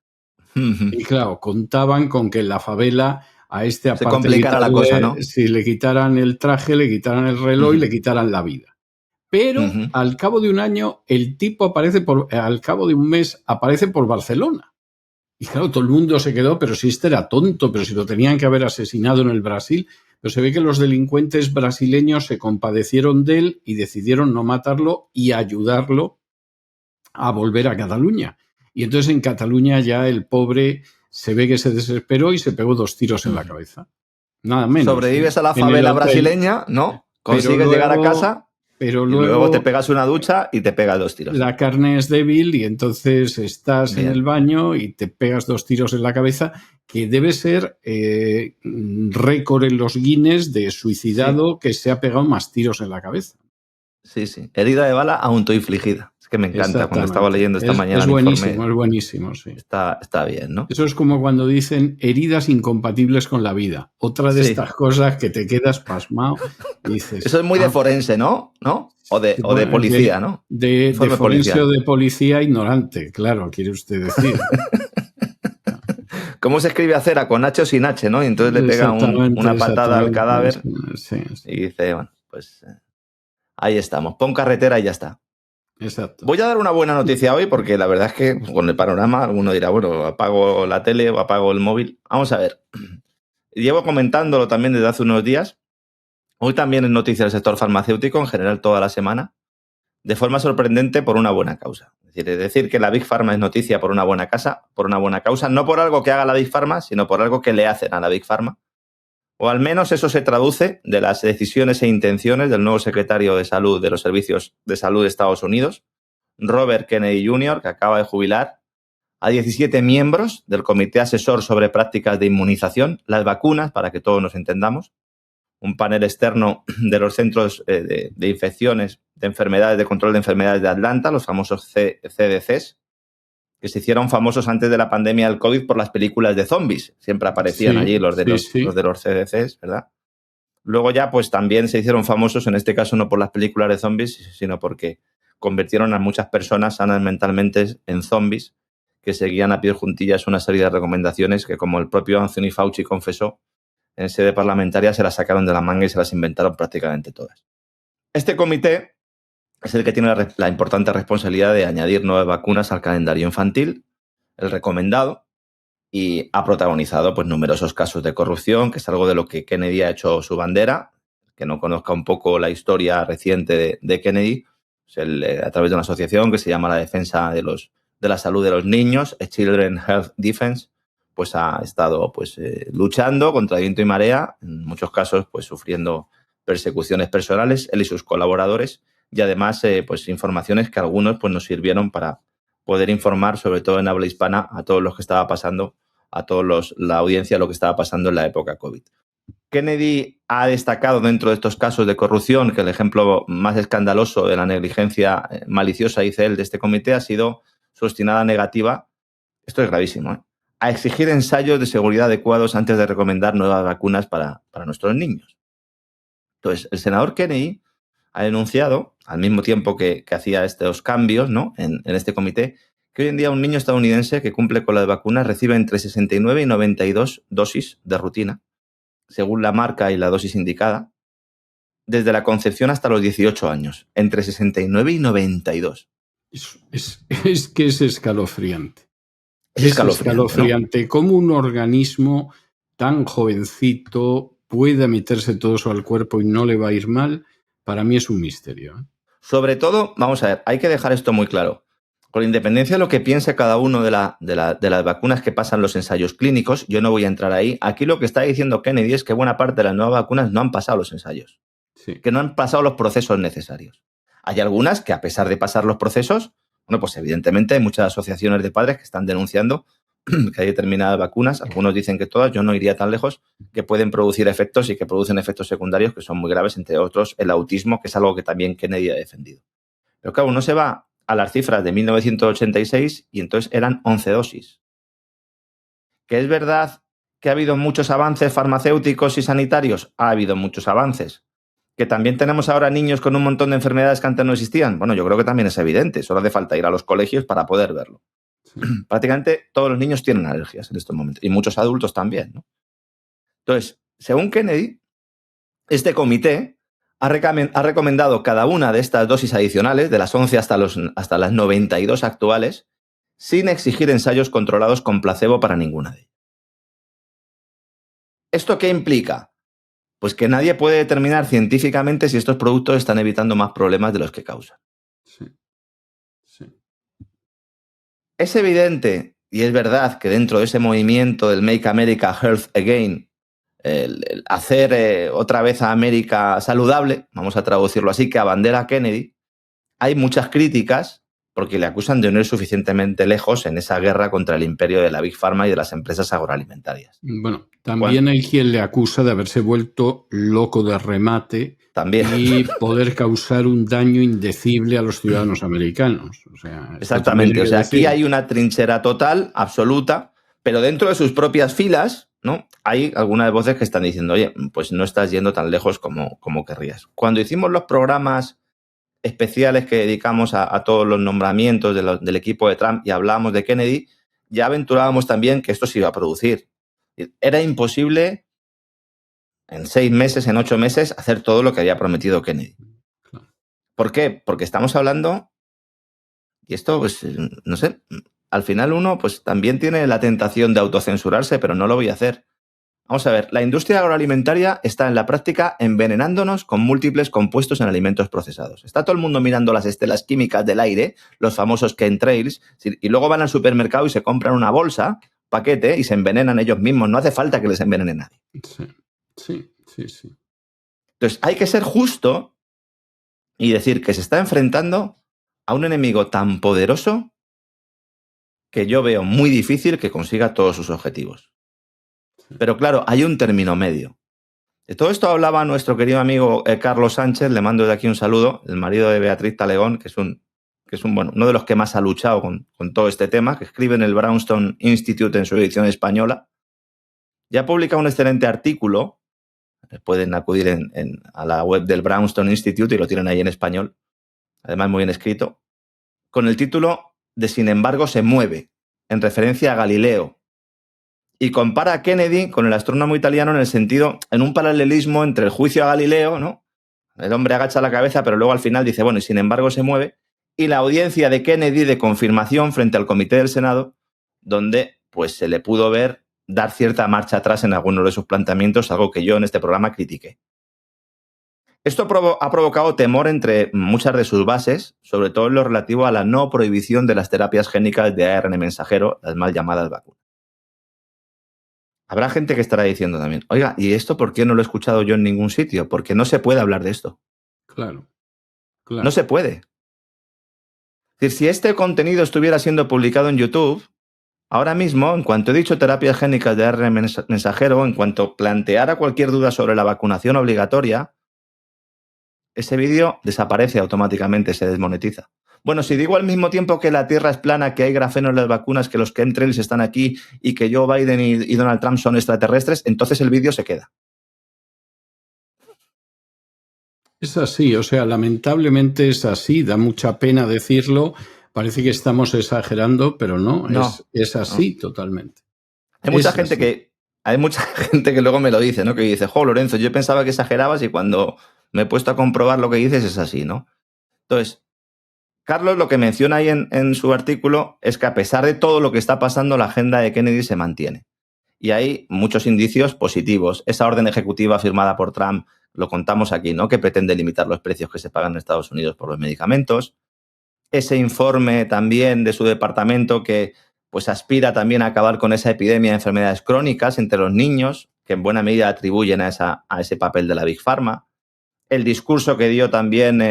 Y claro, contaban con que en la favela a este aparte se complicara la cosa, ¿no? Si le quitaran el traje, le quitaran el reloj y le quitaran la vida. Pero al cabo de un año, el tipo al cabo de un mes, aparece por Barcelona. Y claro, todo el mundo se quedó, pero si este era tonto, pero si lo tenían que haber asesinado en el Brasil. Pero se ve que los delincuentes brasileños se compadecieron de él y decidieron no matarlo y ayudarlo a volver a Cataluña. Y entonces en Cataluña ya el pobre se ve que se desesperó y se pegó 2 tiros en la cabeza. nada menos. Sobrevives a la En el favela hotel. brasileña, ¿no? Consigues llegar a casa Pero y luego te luego pegas una ducha y te pegas 2 tiros. la carne es débil y entonces estás en Bien. el baño y te pegas 2 tiros en la cabeza, que debe ser récord en los Guinness de suicidado que se ha pegado más tiros en la cabeza. Sí, sí. Herida de bala autoinfligida. Es que me encanta. Cuando estaba leyendo esta mañana Es el buenísimo, informe, es buenísimo, sí. está bien, ¿no? Eso es como cuando dicen heridas incompatibles con la vida. Otra de Sí. estas cosas que te quedas pasmado y dices... Eso es muy de forense, ¿no? O de policía, ¿no? De Informe forense o policial. de policía ignorante, claro, quiere usted decir. ¿Cómo se escribe acera con H o sin H, no? Y entonces le pega una patada al cadáver Sí. y dice, bueno, pues ahí estamos. Pon carretera y ya está. Exacto. Voy a dar una buena noticia hoy porque la verdad es que con el panorama alguno dirá, bueno, apago la tele o apago el móvil. Vamos a ver. Llevo comentándolo también desde hace unos días. Hoy también es noticia del sector farmacéutico, en general toda la semana, de forma sorprendente por una buena causa. Es decir que la Big Pharma es noticia por una buena causa, no por algo que haga la Big Pharma, sino por algo que le hacen a la Big Pharma. O al menos eso se traduce de las decisiones e intenciones del nuevo secretario de Salud de los Servicios de Salud de Estados Unidos, Robert Kennedy Jr., que acaba de jubilar, a 17 miembros del Comité Asesor sobre Prácticas de Inmunización, las vacunas, para que todos nos entendamos, un panel externo de los centros de infecciones, de enfermedades, de control de enfermedades de Atlanta, los famosos CDCs, que se hicieron famosos antes de la pandemia del COVID por las películas de zombies. Siempre aparecían allí los de los CDCs, ¿verdad? Luego ya pues también se hicieron famosos, en este caso no por las películas de zombies, sino porque convirtieron a muchas personas sanas mentalmente en zombies que seguían a pie juntillas una serie de recomendaciones que, como el propio Anthony Fauci confesó, en sede parlamentaria se las sacaron de la manga y se las inventaron prácticamente todas. Este comité es el que tiene la importante responsabilidad de añadir nuevas vacunas al calendario infantil, el recomendado, y ha protagonizado pues numerosos casos de corrupción, que es algo de lo que Kennedy ha hecho su bandera. Que no conozca un poco la historia reciente de Kennedy, a través de una asociación que se llama la Defensa de la Salud de los Niños, Children Health Defense, pues ha estado pues luchando contra viento y marea, en muchos casos pues sufriendo persecuciones personales, él y sus colaboradores, y además pues informaciones que algunos pues nos sirvieron para poder informar, sobre todo en habla hispana, a todos los que estaba pasando, a todos la audiencia, lo que estaba pasando en la época COVID. Kennedy ha destacado dentro de estos casos de corrupción que el ejemplo más escandaloso de la negligencia maliciosa, dice él, de este comité ha sido su obstinada negativa, esto es gravísimo, a exigir ensayos de seguridad adecuados antes de recomendar nuevas vacunas para nuestros niños. Entonces, el senador Kennedy ha denunciado, al mismo tiempo que hacía estos cambios, ¿no?, en este comité, que hoy en día un niño estadounidense que cumple con las vacunas recibe entre 69 y 92 dosis de rutina, según la marca y la dosis indicada, desde la concepción hasta los 18 años, entre 69 y 92. Es que es escalofriante. Es escalofriante, ¿no? Cómo un organismo tan jovencito puede meterse todo eso al cuerpo y no le va a ir mal, para mí es un misterio. Sobre todo, vamos a ver, hay que dejar esto muy claro. Con independencia de lo que piense cada uno de las vacunas que pasan los ensayos clínicos, yo no voy a entrar ahí. Aquí lo que está diciendo Kennedy es que buena parte de las nuevas vacunas no han pasado los ensayos, que no han pasado los procesos necesarios. Hay algunas que, a pesar de pasar los procesos, bueno, pues evidentemente hay muchas asociaciones de padres que están denunciando que hay determinadas vacunas, algunos dicen que todas, yo no iría tan lejos, que pueden producir efectos y que producen efectos secundarios que son muy graves, entre otros el autismo, que es algo que también Kennedy ha defendido. Pero claro, uno se va a las cifras de 1986 y entonces eran 11 dosis. ¿Que es verdad que ha habido muchos avances farmacéuticos y sanitarios? Ha habido muchos avances. ¿Que también tenemos ahora niños con un montón de enfermedades que antes no existían? Bueno, yo creo que también es evidente. Solo hace falta ir a los colegios para poder verlo. Sí. Prácticamente todos los niños tienen alergias en estos momentos y muchos adultos también, ¿no? Entonces, según Kennedy, este comité ha recomendado cada una de estas dosis adicionales, de las 11 hasta las 92 actuales, sin exigir ensayos controlados con placebo para ninguna de ellas. ¿Esto qué implica? Pues que nadie puede determinar científicamente si estos productos están evitando más problemas de los que causan. Sí. Es evidente, y es verdad, que dentro de ese movimiento del Make America Health Again, el hacer otra vez a América saludable, vamos a traducirlo así, que abandera a Kennedy, hay muchas críticas porque le acusan de no ir suficientemente lejos en esa guerra contra el imperio de la Big Pharma y de las empresas agroalimentarias. Bueno, también hay quien le acusa de haberse vuelto loco de remate también. y poder causar un daño indecible a los ciudadanos americanos. O sea, exactamente, o sea, aquí hay una trinchera total, absoluta, pero dentro de sus propias filas, ¿no? Hay algunas voces que están diciendo, oye, pues no estás yendo tan lejos como querrías. Cuando hicimos los programas especiales que dedicamos a todos los nombramientos del equipo de Trump y hablábamos de Kennedy, ya aventurábamos también que esto se iba a producir. Era imposible en 6 meses, en 8 meses, hacer todo lo que había prometido Kennedy. ¿Por qué? Porque estamos hablando, y esto, pues, no sé, al final uno pues también tiene la tentación de autocensurarse, pero no lo voy a hacer. Vamos a ver, la industria agroalimentaria está en la práctica envenenándonos con múltiples compuestos en alimentos procesados. Está todo el mundo mirando las estelas químicas del aire, los famosos chemtrails, y luego van al supermercado y se compran una bolsa, paquete, y se envenenan ellos mismos. No hace falta que les envenene nadie. Sí. Entonces, hay que ser justo y decir que se está enfrentando a un enemigo tan poderoso que yo veo muy difícil que consiga todos sus objetivos. Pero claro, hay un término medio. De todo esto hablaba nuestro querido amigo Carlos Sánchez, le mando de aquí un saludo, el marido de Beatriz Talegón, que es uno de los que más ha luchado con todo este tema, que escribe en el Brownstone Institute en su edición española. Ya ha publicado un excelente artículo, pueden acudir a la web del Brownstone Institute y lo tienen ahí en español, además muy bien escrito, con el título de Sin embargo se mueve, en referencia a Galileo. Y compara a Kennedy con el astrónomo italiano en el sentido, en un paralelismo entre el juicio a Galileo, ¿no? El hombre agacha la cabeza, pero luego al final dice, bueno, y sin embargo se mueve, y la audiencia de Kennedy de confirmación frente al comité del Senado, donde pues se le pudo ver dar cierta marcha atrás en algunos de sus planteamientos, algo que yo en este programa critiqué. Esto ha provocado temor entre muchas de sus bases, sobre todo en lo relativo a la no prohibición de las terapias génicas de ARN mensajero, las mal llamadas vacunas. Habrá gente que estará diciendo también, oiga, ¿y esto por qué no lo he escuchado yo en ningún sitio? Porque no se puede hablar de esto. Claro. No se puede. Es decir, si este contenido estuviera siendo publicado en YouTube, ahora mismo, en cuanto he dicho terapias génicas de ARN mensajero, en cuanto planteara cualquier duda sobre la vacunación obligatoria, ese vídeo desaparece automáticamente, se desmonetiza. Bueno, si digo al mismo tiempo que la Tierra es plana, que hay grafeno en las vacunas, que los chemtrails están aquí y que Joe Biden y Donald Trump son extraterrestres, entonces el vídeo se queda. Es así, o sea, lamentablemente es así, da mucha pena decirlo, parece que estamos exagerando, pero no. Es así totalmente. Hay mucha gente que luego me lo dice, ¿no? Que dice, Lorenzo, yo pensaba que exagerabas y cuando me he puesto a comprobar lo que dices es así, ¿no? Entonces, Carlos lo que menciona ahí en su artículo es que a pesar de todo lo que está pasando, la agenda de Kennedy se mantiene. Y hay muchos indicios positivos. Esa orden ejecutiva firmada por Trump, lo contamos aquí, ¿no? Que pretende limitar los precios que se pagan en Estados Unidos por los medicamentos. Ese informe también de su departamento que pues aspira también a acabar con esa epidemia de enfermedades crónicas entre los niños, que en buena medida atribuyen a ese papel de la Big Pharma. El discurso que dio también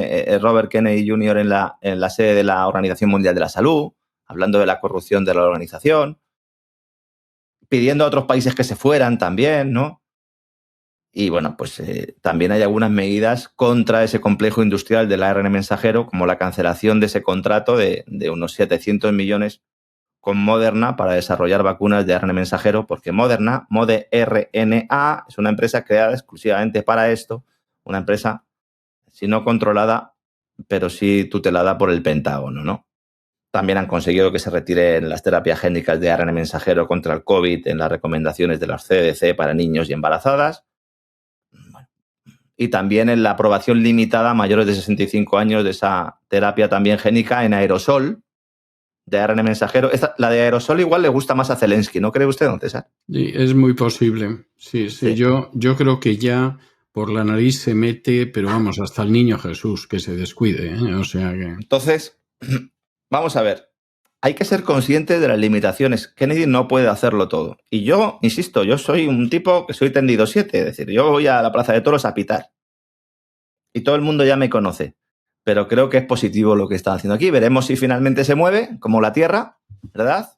Robert Kennedy Jr. en la sede de la Organización Mundial de la Salud, hablando de la corrupción de la organización, pidiendo a otros países que se fueran también, ¿no? Y bueno, pues también hay algunas medidas contra ese complejo industrial del ARN mensajero, como la cancelación de ese contrato de unos 700 millones con Moderna para desarrollar vacunas de ARN mensajero, porque Moderna, ModeRNA, es una empresa creada exclusivamente para esto, una empresa, si no controlada, pero sí tutelada por el Pentágono, ¿no? También han conseguido que se retiren las terapias génicas de ARN mensajero contra el COVID en las recomendaciones de los CDC para niños y embarazadas. Y también en la aprobación limitada a mayores de 65 años de esa terapia también génica en aerosol de ARN mensajero. La de aerosol igual le gusta más a Zelensky, ¿no cree usted, don César? Sí, es muy posible. Sí. Yo creo que ya por la nariz se mete, pero vamos, hasta el niño Jesús, que se descuide, ¿eh? O sea que... Entonces, vamos a ver. hay que ser consciente de las limitaciones. Kennedy no puede hacerlo todo. Y yo, insisto, yo soy un tipo que soy tendido 7, es decir, yo voy a la Plaza de Toros a pitar. Y todo el mundo ya me conoce. Pero creo que es positivo lo que están haciendo aquí. Veremos si finalmente se mueve, como la Tierra, ¿verdad?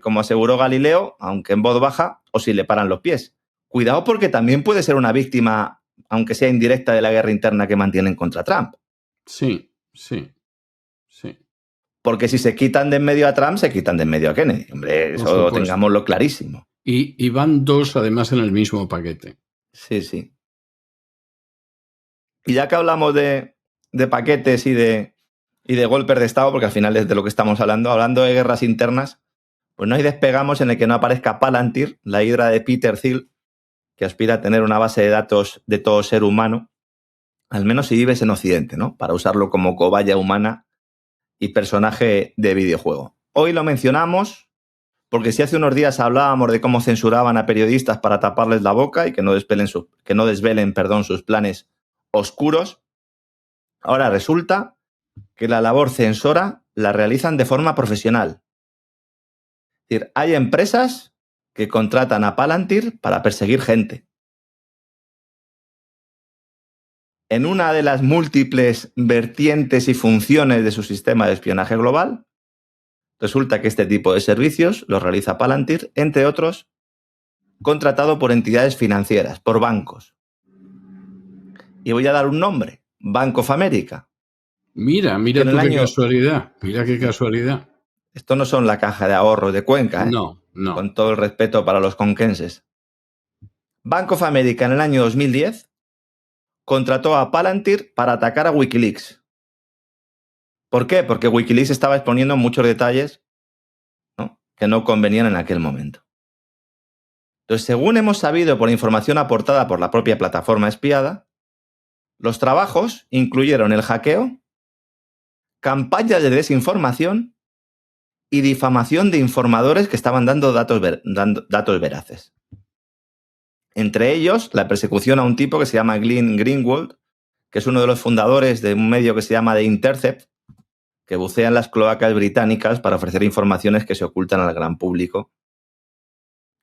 Como aseguró Galileo, aunque en voz baja, o si le paran los pies. Cuidado porque también puede ser una víctima, aunque sea indirecta, de la guerra interna que mantienen contra Trump. Sí. Porque si se quitan de en medio a Trump, se quitan de en medio a Kennedy. Hombre, eso tengámoslo clarísimo. Y van dos, además, en el mismo paquete. Sí. Y ya que hablamos de paquetes y de golpes de Estado, porque al final es de lo que estamos hablando de guerras internas, pues no hay despegamos en el que no aparezca Palantir, la hidra de Peter Thiel, que aspira a tener una base de datos de todo ser humano, al menos si vives en Occidente, ¿no? Para usarlo como cobaya humana y personaje de videojuego. Hoy lo mencionamos porque si hace unos días hablábamos de cómo censuraban a periodistas para taparles la boca y que no desvelen sus planes oscuros, ahora resulta que la labor censora la realizan de forma profesional. Es decir, hay empresas que contratan a Palantir para perseguir gente. En una de las múltiples vertientes y funciones de su sistema de espionaje global, resulta que este tipo de servicios los realiza Palantir, entre otros, contratado por entidades financieras, por bancos. Y voy a dar un nombre, Bank of America. Mira qué casualidad. Mira qué casualidad. Esto no son la caja de ahorros de Cuenca, ¿eh? No. Con todo el respeto para los conquenses. Bank of America en el año 2010 contrató a Palantir para atacar a Wikileaks. ¿Por qué? Porque Wikileaks estaba exponiendo muchos detalles, ¿no?, que no convenían en aquel momento. Entonces, según hemos sabido por información aportada por la propia plataforma espiada, los trabajos incluyeron el hackeo, campañas de desinformación y difamación de informadores que estaban dando datos veraces. Entre ellos, la persecución a un tipo que se llama Glenn Greenwald, que es uno de los fundadores de un medio que se llama The Intercept, que bucea en las cloacas británicas para ofrecer informaciones que se ocultan al gran público,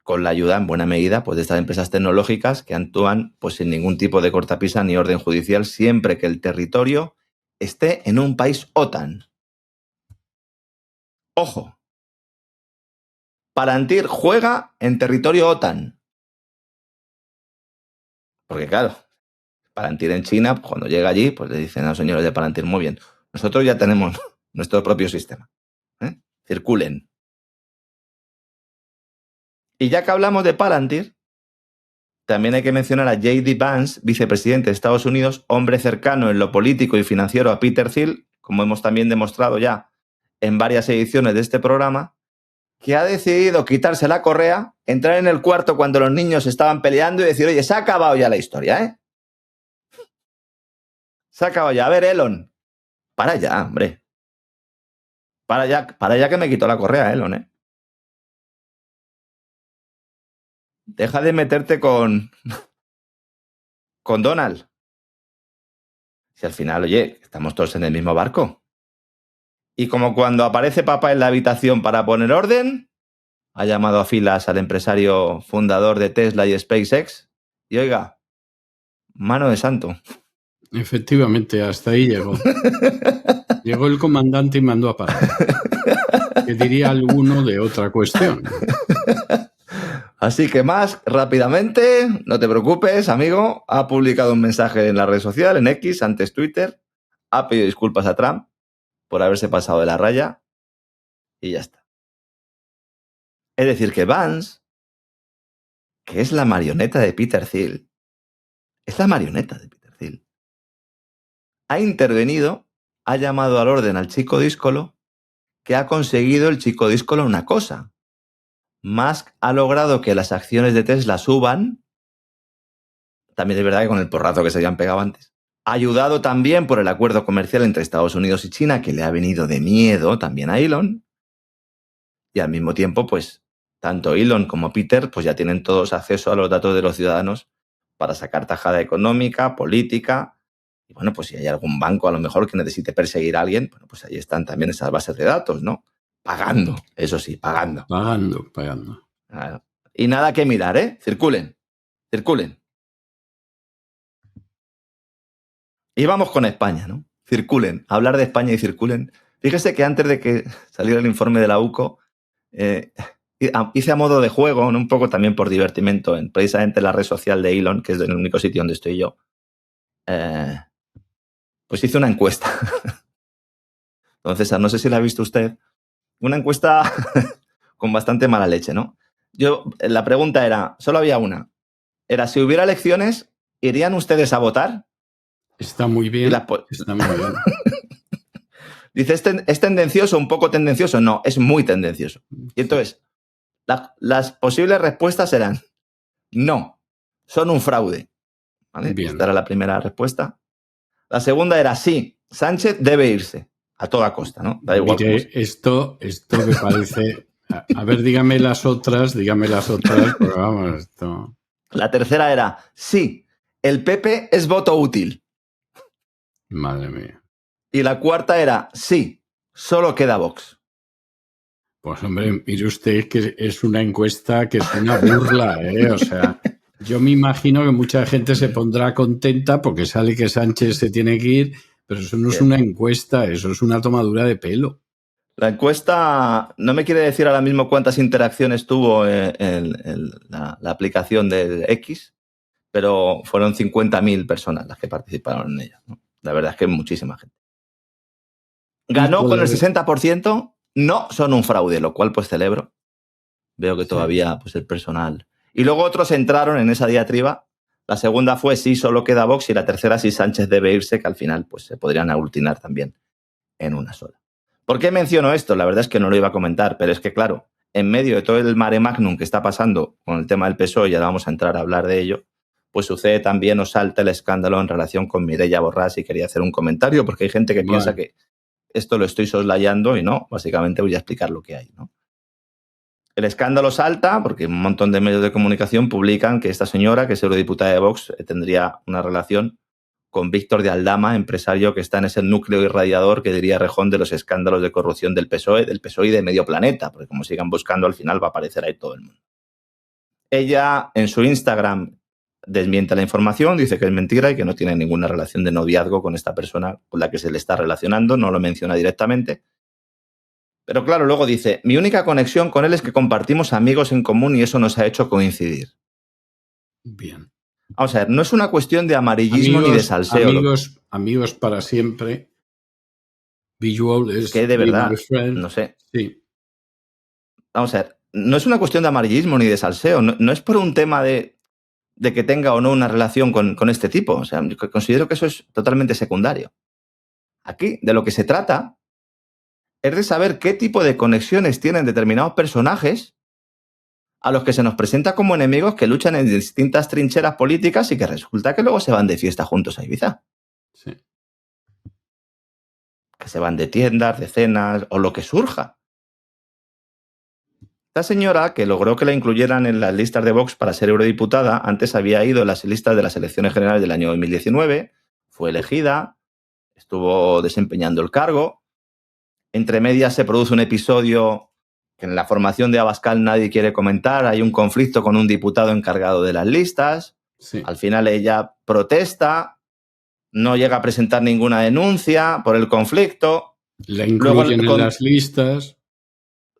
con la ayuda, en buena medida, pues, de estas empresas tecnológicas que actúan, pues, sin ningún tipo de cortapisa ni orden judicial, siempre que el territorio esté en un país OTAN. Ojo, Palantir juega en territorio OTAN. Porque claro, Palantir en China, cuando llega allí, pues le dicen a los señores de Palantir, muy bien, nosotros ya tenemos nuestro propio sistema. Circulen. Y ya que hablamos de Palantir, también hay que mencionar a J.D. Vance, vicepresidente de Estados Unidos, hombre cercano en lo político y financiero a Peter Thiel, como hemos también demostrado ya en varias ediciones de este programa, que ha decidido quitarse la correa, entrar en el cuarto cuando los niños estaban peleando y decir, oye, se ha acabado ya la historia, ¿eh? Se ha acabado ya. A ver, Elon, para ya, hombre. Para ya que me quitó la correa, Elon, ¿eh? Deja de meterte con Donald. Si al final, oye, estamos todos en el mismo barco. Y como cuando aparece papá en la habitación para poner orden, ha llamado a filas al empresario fundador de Tesla y SpaceX. Y oiga, mano de santo. Efectivamente, hasta ahí llegó. Llegó el comandante y mandó a parar. ¿Qué diría alguno de otra cuestión? Así que más rápidamente, no te preocupes, amigo, ha publicado un mensaje en la red social, en X, antes Twitter, ha pedido disculpas a Trump por haberse pasado de la raya y ya está. Es decir, que Vance, que es la marioneta de Peter Thiel, ha intervenido, ha llamado al orden al chico díscolo, que ha conseguido el chico díscolo una cosa. Musk ha logrado que las acciones de Tesla suban, también es verdad que con el porrazo que se habían pegado antes, ayudado también por el acuerdo comercial entre Estados Unidos y China, que le ha venido de miedo también a Elon, y al mismo tiempo, pues, tanto Elon como Peter, pues ya tienen todos acceso a los datos de los ciudadanos para sacar tajada económica, política, y bueno, pues si hay algún banco a lo mejor que necesite perseguir a alguien, bueno, pues ahí están también esas bases de datos, ¿no? Pagando, eso sí, pagando. Pagando. Claro. Y nada que mirar, ¿eh? Circulen. Y vamos con España, ¿no? Circulen, hablar de España y circulen. Fíjese que antes de que saliera el informe de la UCO, hice a modo de juego, ¿no? Un poco también por divertimento, en precisamente la red social de Elon, que es el único sitio donde estoy yo, pues hice una encuesta. Entonces, no sé si la ha visto usted. Una encuesta con bastante mala leche, ¿no? La pregunta era, solo había una. Era, si hubiera elecciones, ¿irían ustedes a votar? Está muy bien. Está muy bien. Dice, ¿es tendencioso, un poco tendencioso? No, es muy tendencioso. Y entonces, las posibles respuestas eran, no, son un fraude. ¿Vale? Esta era la primera respuesta. La segunda era, sí, Sánchez debe irse a toda costa, ¿no? Da igual. Mire, esto me parece... A ver, dígame las otras, porque vamos, esto... La tercera era, sí, el PP es voto útil. Madre mía. Y la cuarta era, sí, solo queda Vox. Pues hombre, mire usted que es una encuesta que es una burla, ¿eh? O sea, yo me imagino que mucha gente se pondrá contenta porque sale que Sánchez se tiene que ir, pero eso no es una encuesta, eso es una tomadura de pelo. La encuesta no me quiere decir ahora mismo cuántas interacciones tuvo la aplicación de X, pero fueron 50.000 personas las que participaron en ella, ¿no? La verdad es que es muchísima gente. Ganó con el 60%, no son un fraude, lo cual pues celebro. Veo que todavía pues el personal... Y luego otros entraron en esa diatriba. La segunda fue sí, solo queda Vox, y la tercera sí, Sánchez debe irse, que al final pues se podrían aglutinar también en una sola. ¿Por qué menciono esto? La verdad es que no lo iba a comentar, pero es que claro, en medio de todo el mare magnum que está pasando con el tema del PSOE, ya vamos a entrar a hablar de ello, pues sucede también o salta el escándalo en relación con Mireia Borràs, y quería hacer un comentario porque hay gente que piensa que esto lo estoy soslayando y no, básicamente voy a explicar lo que hay, ¿no? El escándalo salta porque un montón de medios de comunicación publican que esta señora, que es eurodiputada de Vox, tendría una relación con Víctor de Aldama, empresario que está en ese núcleo irradiador que diría Rejón de los escándalos de corrupción del PSOE y de medio planeta, porque como sigan buscando al final va a aparecer ahí todo el mundo. Ella en su Instagram desmiente la información, dice que es mentira y que no tiene ninguna relación de noviazgo con esta persona con la que se le está relacionando, no lo menciona directamente. Pero claro, luego dice, mi única conexión con él es que compartimos amigos en común y eso nos ha hecho coincidir. Bien. Vamos a ver, no es una cuestión de amarillismo ni de salseo. Amigos para siempre. Visual es que de verdad, no sé. Sí. Vamos a ver, no es una cuestión de amarillismo ni de salseo. No es por un tema de que tenga o no una relación con este tipo. O sea, considero que eso es totalmente secundario. Aquí, de lo que se trata es de saber qué tipo de conexiones tienen determinados personajes a los que se nos presenta como enemigos que luchan en distintas trincheras políticas y que resulta que luego se van de fiesta juntos a Ibiza. Sí. Que se van de tiendas, de cenas o lo que surja. Esta señora, que logró que la incluyeran en las listas de Vox para ser eurodiputada, antes había ido en las listas de las elecciones generales del año 2019, fue elegida, estuvo desempeñando el cargo. Entre medias se produce un episodio que en la formación de Abascal nadie quiere comentar. Hay un conflicto con un diputado encargado de las listas. Sí. Al final ella protesta, no llega a presentar ninguna denuncia por el conflicto. La incluyen en las listas.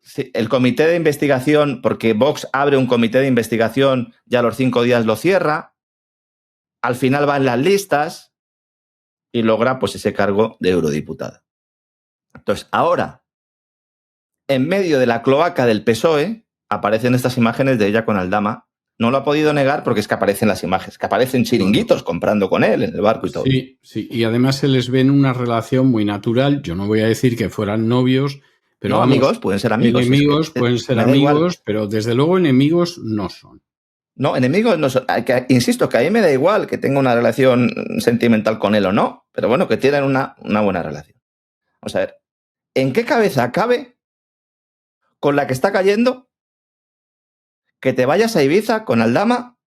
Sí, el comité de investigación, porque Vox abre un comité de investigación, ya a los 5 días lo cierra. Al final va en las listas y logra pues ese cargo de eurodiputada. Entonces, ahora, en medio de la cloaca del PSOE, aparecen estas imágenes de ella con Aldama. No lo ha podido negar porque es que aparecen las imágenes, que aparecen chiringuitos comprando con él en el barco y todo. Sí, sí, y además se les ve en una relación muy natural. Yo no voy a decir que fueran novios, pero no, vamos, amigos, pueden ser amigos. Enemigos pueden ser amigos, pero desde luego enemigos no son. No, enemigos no son. Insisto, que a mí me da igual que tenga una relación sentimental con él o no, pero bueno, que tienen una buena relación. Vamos a ver, ¿en qué cabeza cabe con la que está cayendo que te vayas a Ibiza con Aldama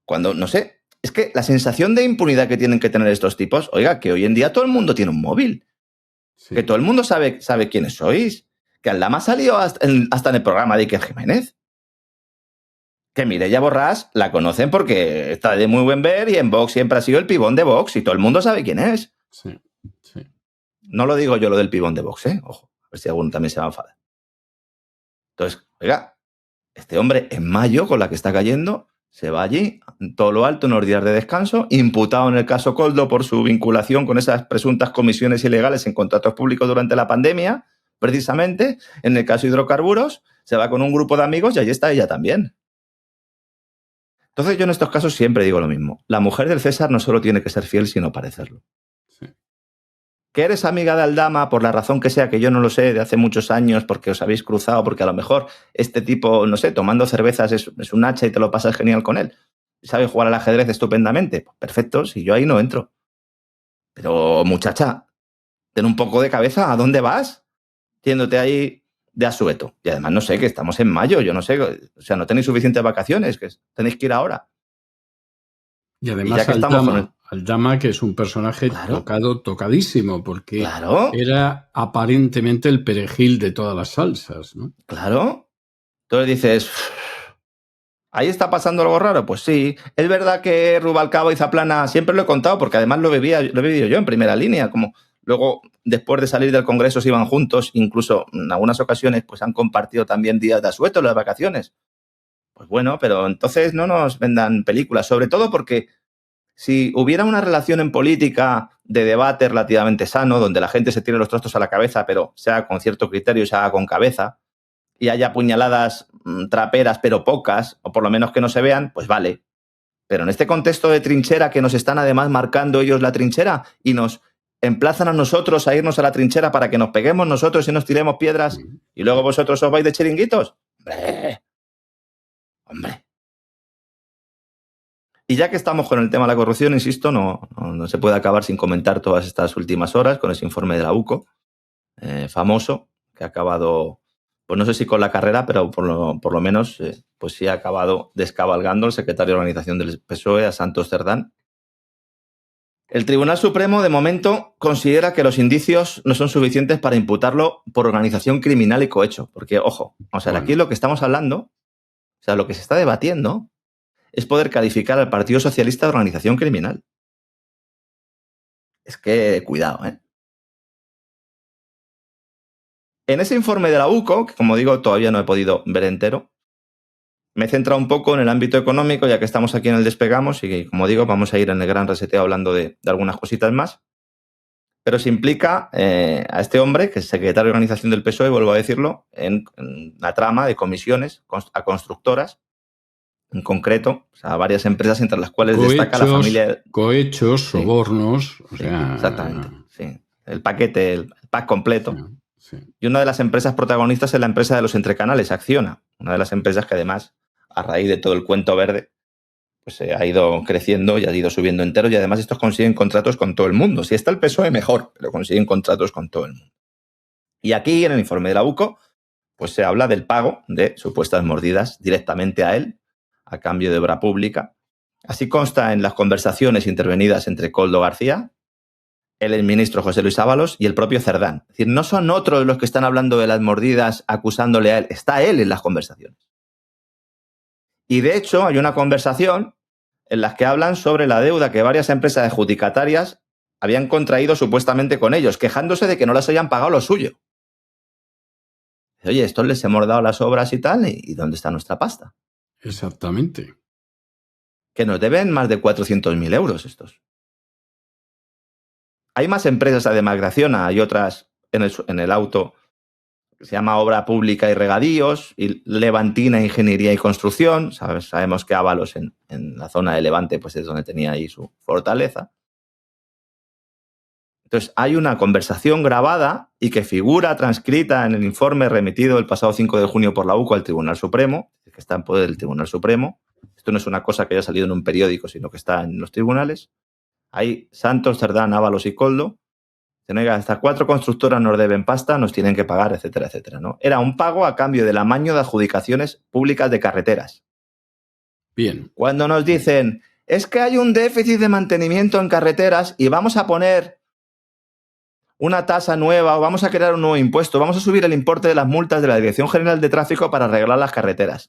cuando, no sé, es que la sensación de impunidad que tienen que tener estos tipos, oiga, que hoy en día todo el mundo tiene un móvil, sí. Que todo el mundo sabe quiénes sois, Que Aldama salió hasta en el programa de Iker Jiménez. Que Mireia Borràs la conocen porque está de muy buen ver y en Vox siempre ha sido el pibón de Vox y todo el mundo sabe quién es. Sí, sí. No lo digo yo lo del pibón de Vox, ¿eh? Ojo, a ver si alguno también se va a enfadar. Entonces, oiga, este hombre en mayo, con la que está cayendo, se va allí, en todo lo alto, unos días de descanso, imputado en el caso Koldo por su vinculación con esas presuntas comisiones ilegales en contratos públicos durante la pandemia, precisamente, en el caso hidrocarburos, se va con un grupo de amigos y allí está ella también. Entonces yo en estos casos siempre digo lo mismo. La mujer del César no solo tiene que ser fiel, sino parecerlo. Sí. Que eres amiga de Aldama por la razón que sea, que yo no lo sé, de hace muchos años, porque os habéis cruzado, porque a lo mejor este tipo, no sé, tomando cervezas es un hacha y te lo pasas genial con él. Sabe jugar al ajedrez estupendamente. Pues perfecto, si yo ahí no entro. Pero muchacha, ten un poco de cabeza, ¿a dónde vas? Yéndote ahí de asueto. Y además no sé, que estamos en mayo, yo no sé, o sea, no tenéis suficientes vacaciones, que tenéis que ir ahora. Y Y además ya que estamos con el... Aldama, que es un personaje Claro. tocadísimo, porque Claro, era aparentemente el perejil de todas las salsas, ¿no? claro. Entonces dices, ¿ahí está pasando algo raro? Pues sí. Es verdad que Rubalcaba y Zaplana, siempre lo he contado, porque además lo he vivido yo en primera línea, como luego, después de salir del Congreso, se iban juntos, incluso en algunas ocasiones pues han compartido también días de asueto en las vacaciones. Pues bueno, pero entonces no nos vendan películas, sobre todo porque si hubiera una relación en política de debate relativamente sano, donde la gente se tire los trastos a la cabeza, pero sea con cierto criterio y se haga con cabeza, y haya puñaladas traperas, pero pocas, o por lo menos que no se vean, pues vale. Pero en este contexto de trinchera, que nos están además marcando ellos la trinchera y nos emplazan a nosotros a irnos a la trinchera para que nos peguemos nosotros y nos tiremos piedras y luego vosotros os vais de chiringuitos. Hombre. Y ya que estamos con el tema de la corrupción, insisto, no se puede acabar sin comentar todas estas últimas horas con ese informe de la UCO, famoso, que ha acabado, pues no sé si con la carrera, pero por lo menos pues sí ha acabado descabalgando el secretario de organización del PSOE, a Santos Cerdán. El Tribunal Supremo, de momento, considera que los indicios no son suficientes para imputarlo por organización criminal y cohecho. Porque, ojo, o sea, aquí lo que estamos hablando, o sea, lo que se está debatiendo es poder calificar al Partido Socialista de organización criminal. Es que, cuidado, ¿eh? En ese informe de la UCO, que como digo, todavía no he podido ver entero, me he centrado un poco en el ámbito económico, ya que estamos aquí en el Despegamos y, como digo, vamos a ir en el gran reseteo hablando de algunas cositas más. Pero se implica a este hombre, que es secretario de organización del PSOE, vuelvo a decirlo, en la trama de comisiones a constructoras, en concreto, o sea, varias empresas entre las cuales destaca la familia... Cohechos, sobornos, sí, o sea... exactamente, sí. El paquete, el pack completo. Sí. Y una de las empresas protagonistas es la empresa de los entrecanales, Acciona, una de las empresas que además, a raíz de todo el cuento verde, pues ha ido creciendo y ha ido subiendo enteros y además estos consiguen contratos con todo el mundo. Si está el PSOE, mejor, pero consiguen contratos con todo el mundo. Y aquí, en el informe de la UCO, pues se habla del pago de supuestas mordidas directamente a él, a cambio de obra pública. Así consta en las conversaciones intervenidas entre Koldo García, el exministro José Luis Ábalos y el propio Cerdán. Es decir, no son otros los que están hablando de las mordidas acusándole a él, está él en las conversaciones. Y de hecho hay una conversación en la que hablan sobre la deuda que varias empresas adjudicatarias habían contraído supuestamente con ellos, quejándose de que no les hayan pagado lo suyo. Oye, estos les hemos dado las obras y tal, ¿y dónde está nuestra pasta? Exactamente. Que nos deben más de 400.000 euros estos. Hay más empresas además de Acciona, hay otras en el auto que se llama Obra Pública y Regadíos, y Levantina Ingeniería y Construcción. Sabemos que Ábalos en la zona de Levante pues es donde tenía ahí su fortaleza. Entonces, hay una conversación grabada y que figura transcrita en el informe remitido el pasado 5 de junio por la UCO al Tribunal Supremo, que está en poder del Tribunal Supremo. Esto no es una cosa que haya salido en un periódico, sino que está en los tribunales. Hay Santos, Cerdán, Ábalos y Koldo. Hasta 4 constructoras nos deben pasta, nos tienen que pagar, etcétera, etcétera, ¿no? Era un pago a cambio del amaño de adjudicaciones públicas de carreteras. Bien. Cuando nos dicen, es que hay un déficit de mantenimiento en carreteras y vamos a poner una tasa nueva o vamos a crear un nuevo impuesto, vamos a subir el importe de las multas de la Dirección General de Tráfico para arreglar las carreteras.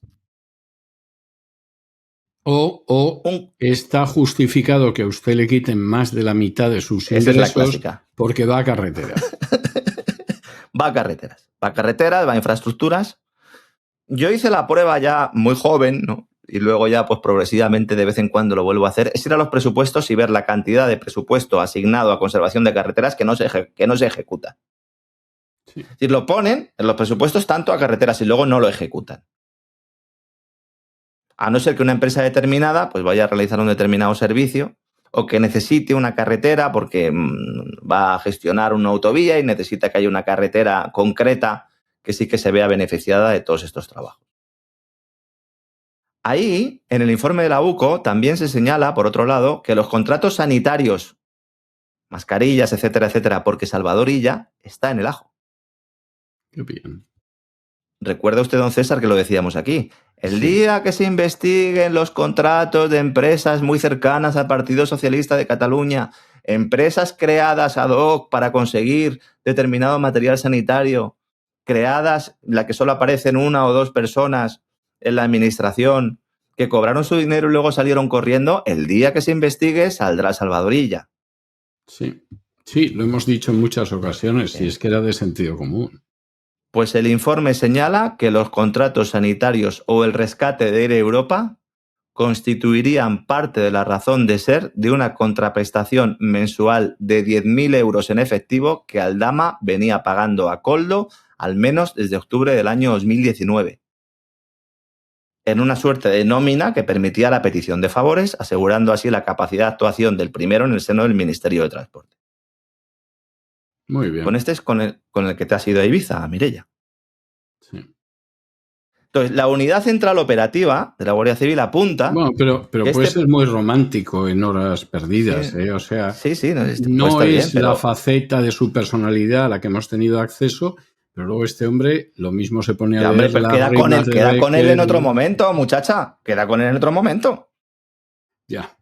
O está justificado que a usted le quiten más de la mitad de sus Esa es la ingresos clásica. porque va a carreteras. Va a carreteras, va a infraestructuras. Yo hice la prueba ya muy joven, ¿no? Y luego ya pues progresivamente de vez en cuando lo vuelvo a hacer, es ir a los presupuestos y ver la cantidad de presupuesto asignado a conservación de carreteras que no se ejecuta. Sí. Es decir, lo ponen en los presupuestos tanto a carreteras y luego no lo ejecutan. A no ser que una empresa determinada pues vaya a realizar un determinado servicio o que necesite una carretera porque va a gestionar una autovía y necesita que haya una carretera concreta que sí que se vea beneficiada de todos estos trabajos. Ahí, en el informe de la UCO, también se señala, por otro lado, que los contratos sanitarios, mascarillas, etcétera, etcétera, porque Salvador Illa está en el ajo. Qué bien. Recuerda usted, don César, que lo decíamos aquí. El Sí. día que se investiguen los contratos de empresas muy cercanas al Partido Socialista de Cataluña, empresas creadas ad hoc para conseguir determinado material sanitario, creadas en la que solo aparecen una o dos personas en la administración, que cobraron su dinero y luego salieron corriendo, el día que se investigue saldrá Salvador Illa. Sí, sí, lo hemos dicho en muchas ocasiones, y es que era de sentido común. Pues el informe señala que los contratos sanitarios o el rescate de Air Europa constituirían parte de la razón de ser de una contraprestación mensual de 10.000 euros en efectivo que Aldama venía pagando a Koldo al menos desde octubre del año 2019. En una suerte de nómina que permitía la petición de favores, asegurando así la capacidad de actuación del primero en el seno del Ministerio de Transporte. Muy bien. Con este es con el que te has ido a Ibiza, Mireia. Sí. Entonces, la Unidad Central Operativa de la Guardia Civil apunta... Bueno, pero puede ser muy romántico en horas perdidas, Sí. O sea, Sí, no no puede estar bien, es la faceta de su personalidad a la que hemos tenido acceso, pero luego este hombre lo mismo se pone a hombre, leer pero las queda con rimas de él en Becker otro y- momento, muchacha. Queda con él en otro momento. Ya.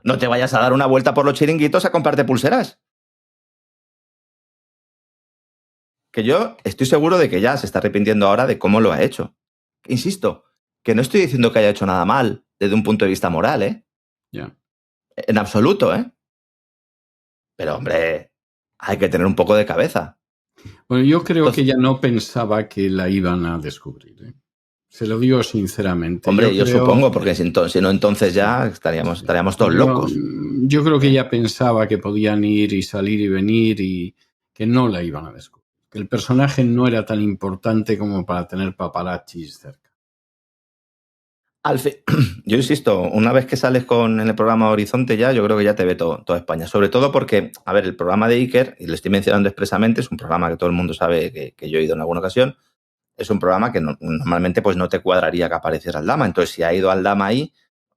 No te vayas a dar una vuelta por los chiringuitos a comprarte pulseras. Que yo estoy seguro de que ya se está arrepintiendo ahora de cómo lo ha hecho. Insisto, que no estoy diciendo que haya hecho nada mal desde un punto de vista moral, ¿eh? Ya. En absoluto, ¿eh? Pero, hombre, hay que tener un poco de cabeza. Bueno, yo creo Entonces- que ella no pensaba que la iban a descubrir, ¿eh? Se lo digo sinceramente. Hombre, yo creo- supongo, porque si no, entonces ya estaríamos todos locos. Yo creo que ella pensaba que podían ir y salir y venir y que no la iban a descubrir. Que el personaje no era tan importante como para tener paparazzis cerca. Yo insisto, una vez que sales en el programa Horizonte ya, yo creo que ya te ve toda España. Sobre todo porque, a ver, el programa de Iker, y lo estoy mencionando expresamente, es un programa que todo el mundo sabe que yo he ido en alguna ocasión, es un programa que normalmente pues no te cuadraría que apareciera Aldama. Entonces, si ha ido Aldama ahí,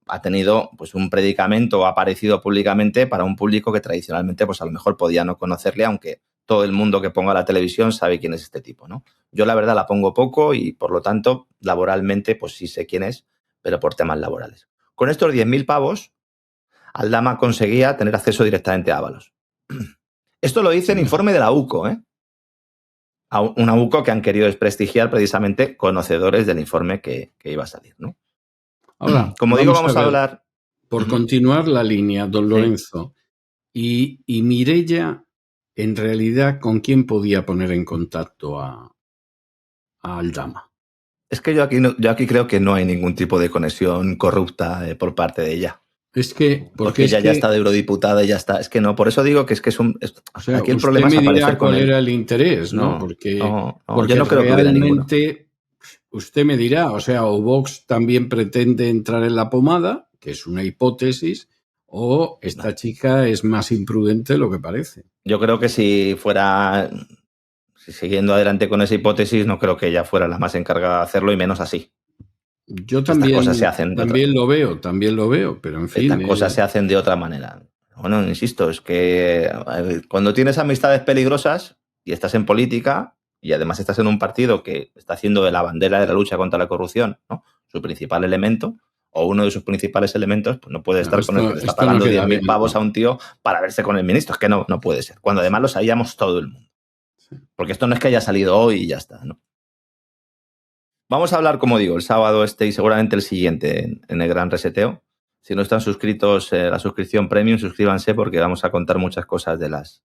ha tenido pues un predicamento o ha aparecido públicamente para un público que tradicionalmente pues a lo mejor podía no conocerle, aunque todo el mundo que ponga la televisión sabe quién es este tipo, ¿no? Yo la verdad la pongo poco y por lo tanto laboralmente pues sí sé quién es, pero por temas laborales. Con estos 10.000 pavos, Aldama conseguía tener acceso directamente a Ábalos. Esto lo dice el informe de la UCO, ¿eh? Una UCO que han querido desprestigiar precisamente conocedores del informe que iba a salir, ¿no? Ahora, como digo, vamos a ver, hablar... Por continuar la línea, don Lorenzo, y Mireia, en realidad, ¿con quién podía poner en contacto a Aldama? Es que yo aquí creo que no hay ningún tipo de conexión corrupta por parte de ella. Es que... Porque ella ya está de eurodiputada y ya está. Es que no, por eso digo que es un... O sea, aquí el usted problema me es dirá aparecer con cuál él. era el interés, ¿no? No, porque yo no creo que hubiera ninguno. realmente usted me dirá, o sea, o Vox también pretende entrar en la pomada, que es una hipótesis, o esta chica es más imprudente de lo que parece. Yo creo que si siguiendo adelante con esa hipótesis, no creo que ella fuera la más encargada de hacerlo y menos así. Yo también, Estas cosas se hacen también lo veo, pero en fin. Estas cosas se hacen de otra manera. Bueno, insisto, es que cuando tienes amistades peligrosas y estás en política y además estás en un partido que está haciendo de la bandera de la lucha contra la corrupción, ¿no?, su principal elemento, o uno de sus principales elementos, pues no puede estar con el que le está esto no pagando queda 10.000 bien, pavos ¿no? a un tío para verse con el ministro. Es que no puede ser. Cuando además lo sabíamos todo el mundo. Sí. Porque esto no es que haya salido hoy y ya está, ¿no? Vamos a hablar, como digo, el sábado y seguramente el siguiente en el Gran Reseteo. Si no están suscritos a la suscripción premium, suscríbanse porque vamos a contar muchas cosas de las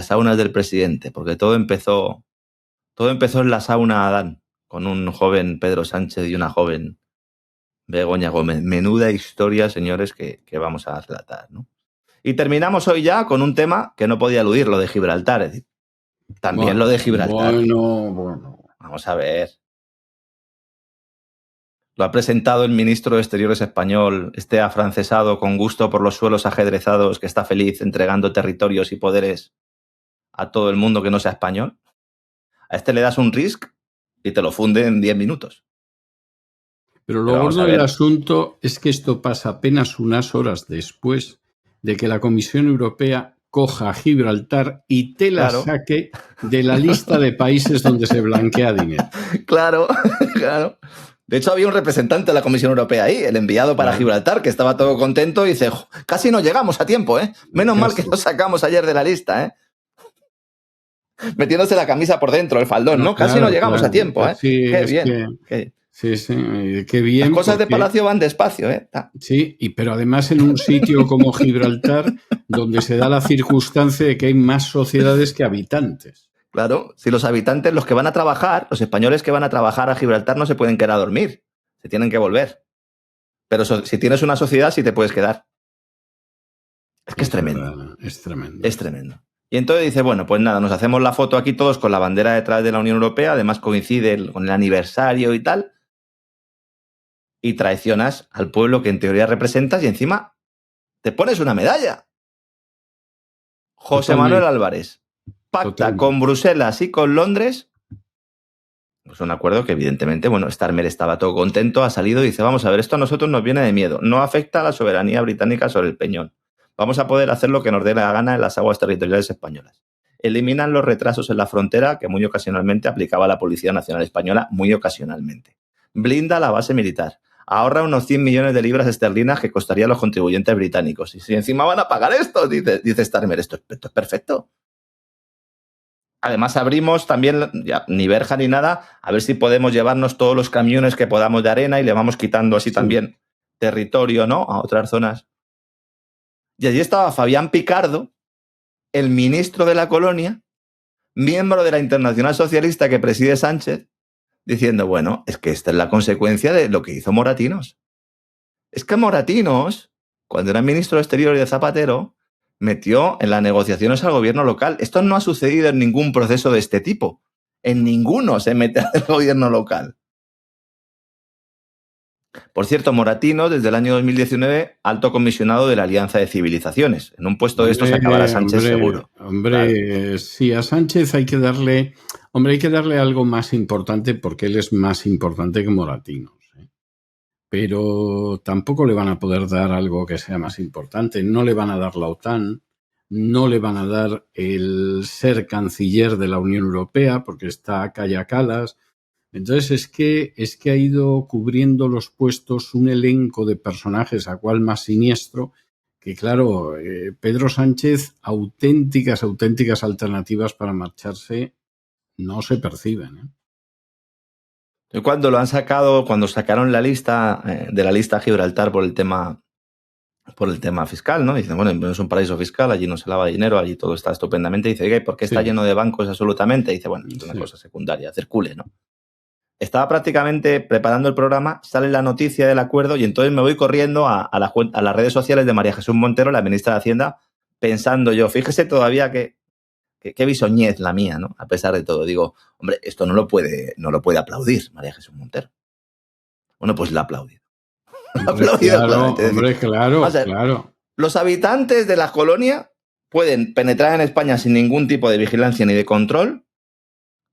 saunas del presidente. Porque todo empezó en la sauna Adán, con un joven Pedro Sánchez y una joven Begoña Gómez. Menuda historia, señores, que vamos a relatar, ¿no? Y terminamos hoy ya con un tema que no podía eludir, lo de Gibraltar. Es decir, también lo de Gibraltar. Bueno. Vamos a ver. Lo ha presentado el ministro de Exteriores español, este afrancesado con gusto por los suelos ajedrezados, que está feliz entregando territorios y poderes a todo el mundo que no sea español. A este le das un RISC y te lo funde en 10 minutos. Pero lo gordo del asunto es que esto pasa apenas unas horas después de que la Comisión Europea coja a Gibraltar y te la saque de la lista de países donde se blanquea dinero. Claro. De hecho, había un representante de la Comisión Europea ahí, el enviado para Gibraltar, que estaba todo contento y dice, casi no llegamos a tiempo, ¿eh? Menos mal que lo sacamos ayer de la lista, ¿eh? Metiéndose la camisa por dentro, el faldón, ¿no? Casi no llegamos a tiempo, ¿eh? Sí, qué bien. Qué bien. Las cosas de Palacio van despacio, ¿eh? Sí, pero además en un sitio como Gibraltar, donde se da la circunstancia de que hay más sociedades que habitantes. Claro, si los habitantes, los que van a trabajar, los españoles que van a trabajar a Gibraltar no se pueden quedar a dormir, se tienen que volver. Pero si tienes una sociedad, sí te puedes quedar. Es que es tremendo. Es tremendo. Es tremendo. Y entonces dice, bueno, pues nada, nos hacemos la foto aquí todos con la bandera detrás de la Unión Europea, además coincide con el aniversario y tal, y traicionas al pueblo que en teoría representas y encima te pones una medalla. José Manuel Álvarez pacta con Bruselas y con Londres. Pues un acuerdo que evidentemente, bueno, Starmer estaba todo contento, ha salido y dice, vamos a ver, esto a nosotros nos viene de miedo, no afecta a la soberanía británica sobre el Peñón. Vamos a poder hacer lo que nos dé la gana en las aguas territoriales españolas. Eliminan los retrasos en la frontera que muy ocasionalmente aplicaba la Policía Nacional Española, muy ocasionalmente. Blinda la base militar. Ahorra unos 100 millones de libras esterlinas que costaría a los contribuyentes británicos. Y si encima van a pagar esto, dice Starmer, esto es perfecto. Además abrimos también, ya, ni verja ni nada, a ver si podemos llevarnos todos los camiones que podamos de arena y le vamos quitando así también territorio, ¿no?, a otras zonas. Y allí estaba Fabián Picardo, el ministro de la colonia, miembro de la Internacional Socialista que preside Sánchez, diciendo, bueno, es que esta es la consecuencia de lo que hizo Moratinos. Es que Moratinos, cuando era ministro de Exteriores de Zapatero, metió en las negociaciones al gobierno local. Esto no ha sucedido en ningún proceso de este tipo. En ninguno se mete al gobierno local. Por cierto, Moratinos, desde el año 2019, alto comisionado de la Alianza de Civilizaciones. En un puesto de estos acabará Sánchez seguro. Claro. Sí, a Sánchez hay que darle algo más importante porque él es más importante que Moratinos. Pero tampoco le van a poder dar algo que sea más importante. No le van a dar la OTAN, no le van a dar el ser canciller de la Unión Europea porque está a callacalas. Entonces es que ha ido cubriendo los puestos un elenco de personajes a cual más siniestro que, claro, Pedro Sánchez, auténticas alternativas para marcharse no se perciben. Cuando sacaron la lista de la lista Gibraltar por el tema fiscal, ¿no? Dicen, bueno, no es un paraíso fiscal, allí no se lava dinero, allí todo está estupendamente. Dice, ¿y por qué está lleno de bancos absolutamente? Dice, bueno, es una cosa secundaria, circule, ¿no? Estaba prácticamente preparando el programa, sale la noticia del acuerdo y entonces me voy corriendo a las redes sociales de María Jesús Montero, la ministra de Hacienda, pensando yo, fíjese todavía qué bisoñez la mía, ¿no? A pesar de todo, digo, hombre, esto no lo puede aplaudir María Jesús Montero. Bueno, pues la ha aplaudido. Claro. Los habitantes de la colonia pueden penetrar en España sin ningún tipo de vigilancia ni de control,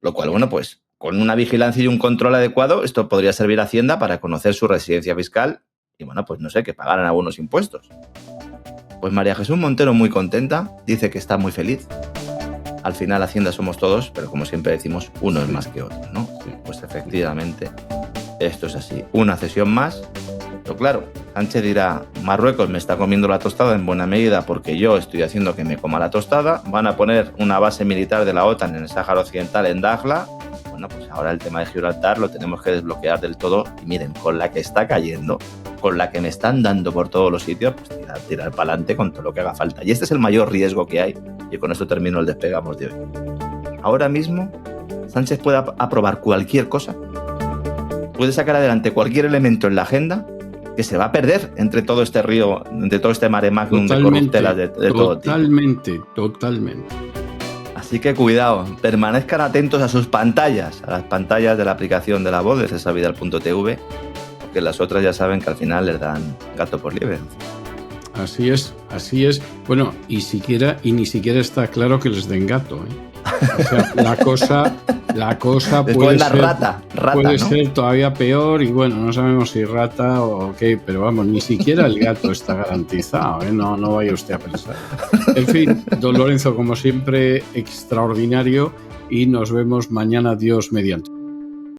lo cual, bueno, pues con una vigilancia y un control adecuado, esto podría servir a Hacienda para conocer su residencia fiscal y, bueno, pues no sé, que pagaran algunos impuestos. Pues María Jesús Montero, muy contenta, dice que está muy feliz. Al final, Hacienda somos todos, pero como siempre decimos, uno es más que otro, ¿no? Pues efectivamente, esto es así. Una cesión más Pero claro, Sánchez dirá, Marruecos me está comiendo la tostada en buena medida porque yo estoy haciendo que me coma la tostada, van a poner una base militar de la OTAN en el Sáhara Occidental, en Dakhla. Bueno, pues ahora el tema de Gibraltar lo tenemos que desbloquear del todo y miren, con la que está cayendo, con la que me están dando por todos los sitios, pues tirar para adelante con todo lo que haga falta. Y este es el mayor riesgo que hay, y con esto termino el despegamos de hoy. Ahora mismo, Sánchez puede aprobar cualquier cosa, puede sacar adelante cualquier elemento en la agenda que se va a perder entre todo este río, entre todo este mare magnum de corruptelas de todo tipo. Totalmente. Así que cuidado, permanezcan atentos a sus pantallas, a las pantallas de la aplicación de La Voz de cesavidal.tv, porque las otras ya saben que al final les dan gato por liebre. Así es. Bueno, y ni siquiera está claro que les den gato, ¿eh? O sea, la cosa puede ser todavía peor y bueno, no sabemos si rata o qué, pero vamos, ni siquiera el gato está garantizado, ¿eh? No vaya usted a pensar. En fin, don Lorenzo, como siempre, extraordinario y nos vemos mañana, Dios mediante.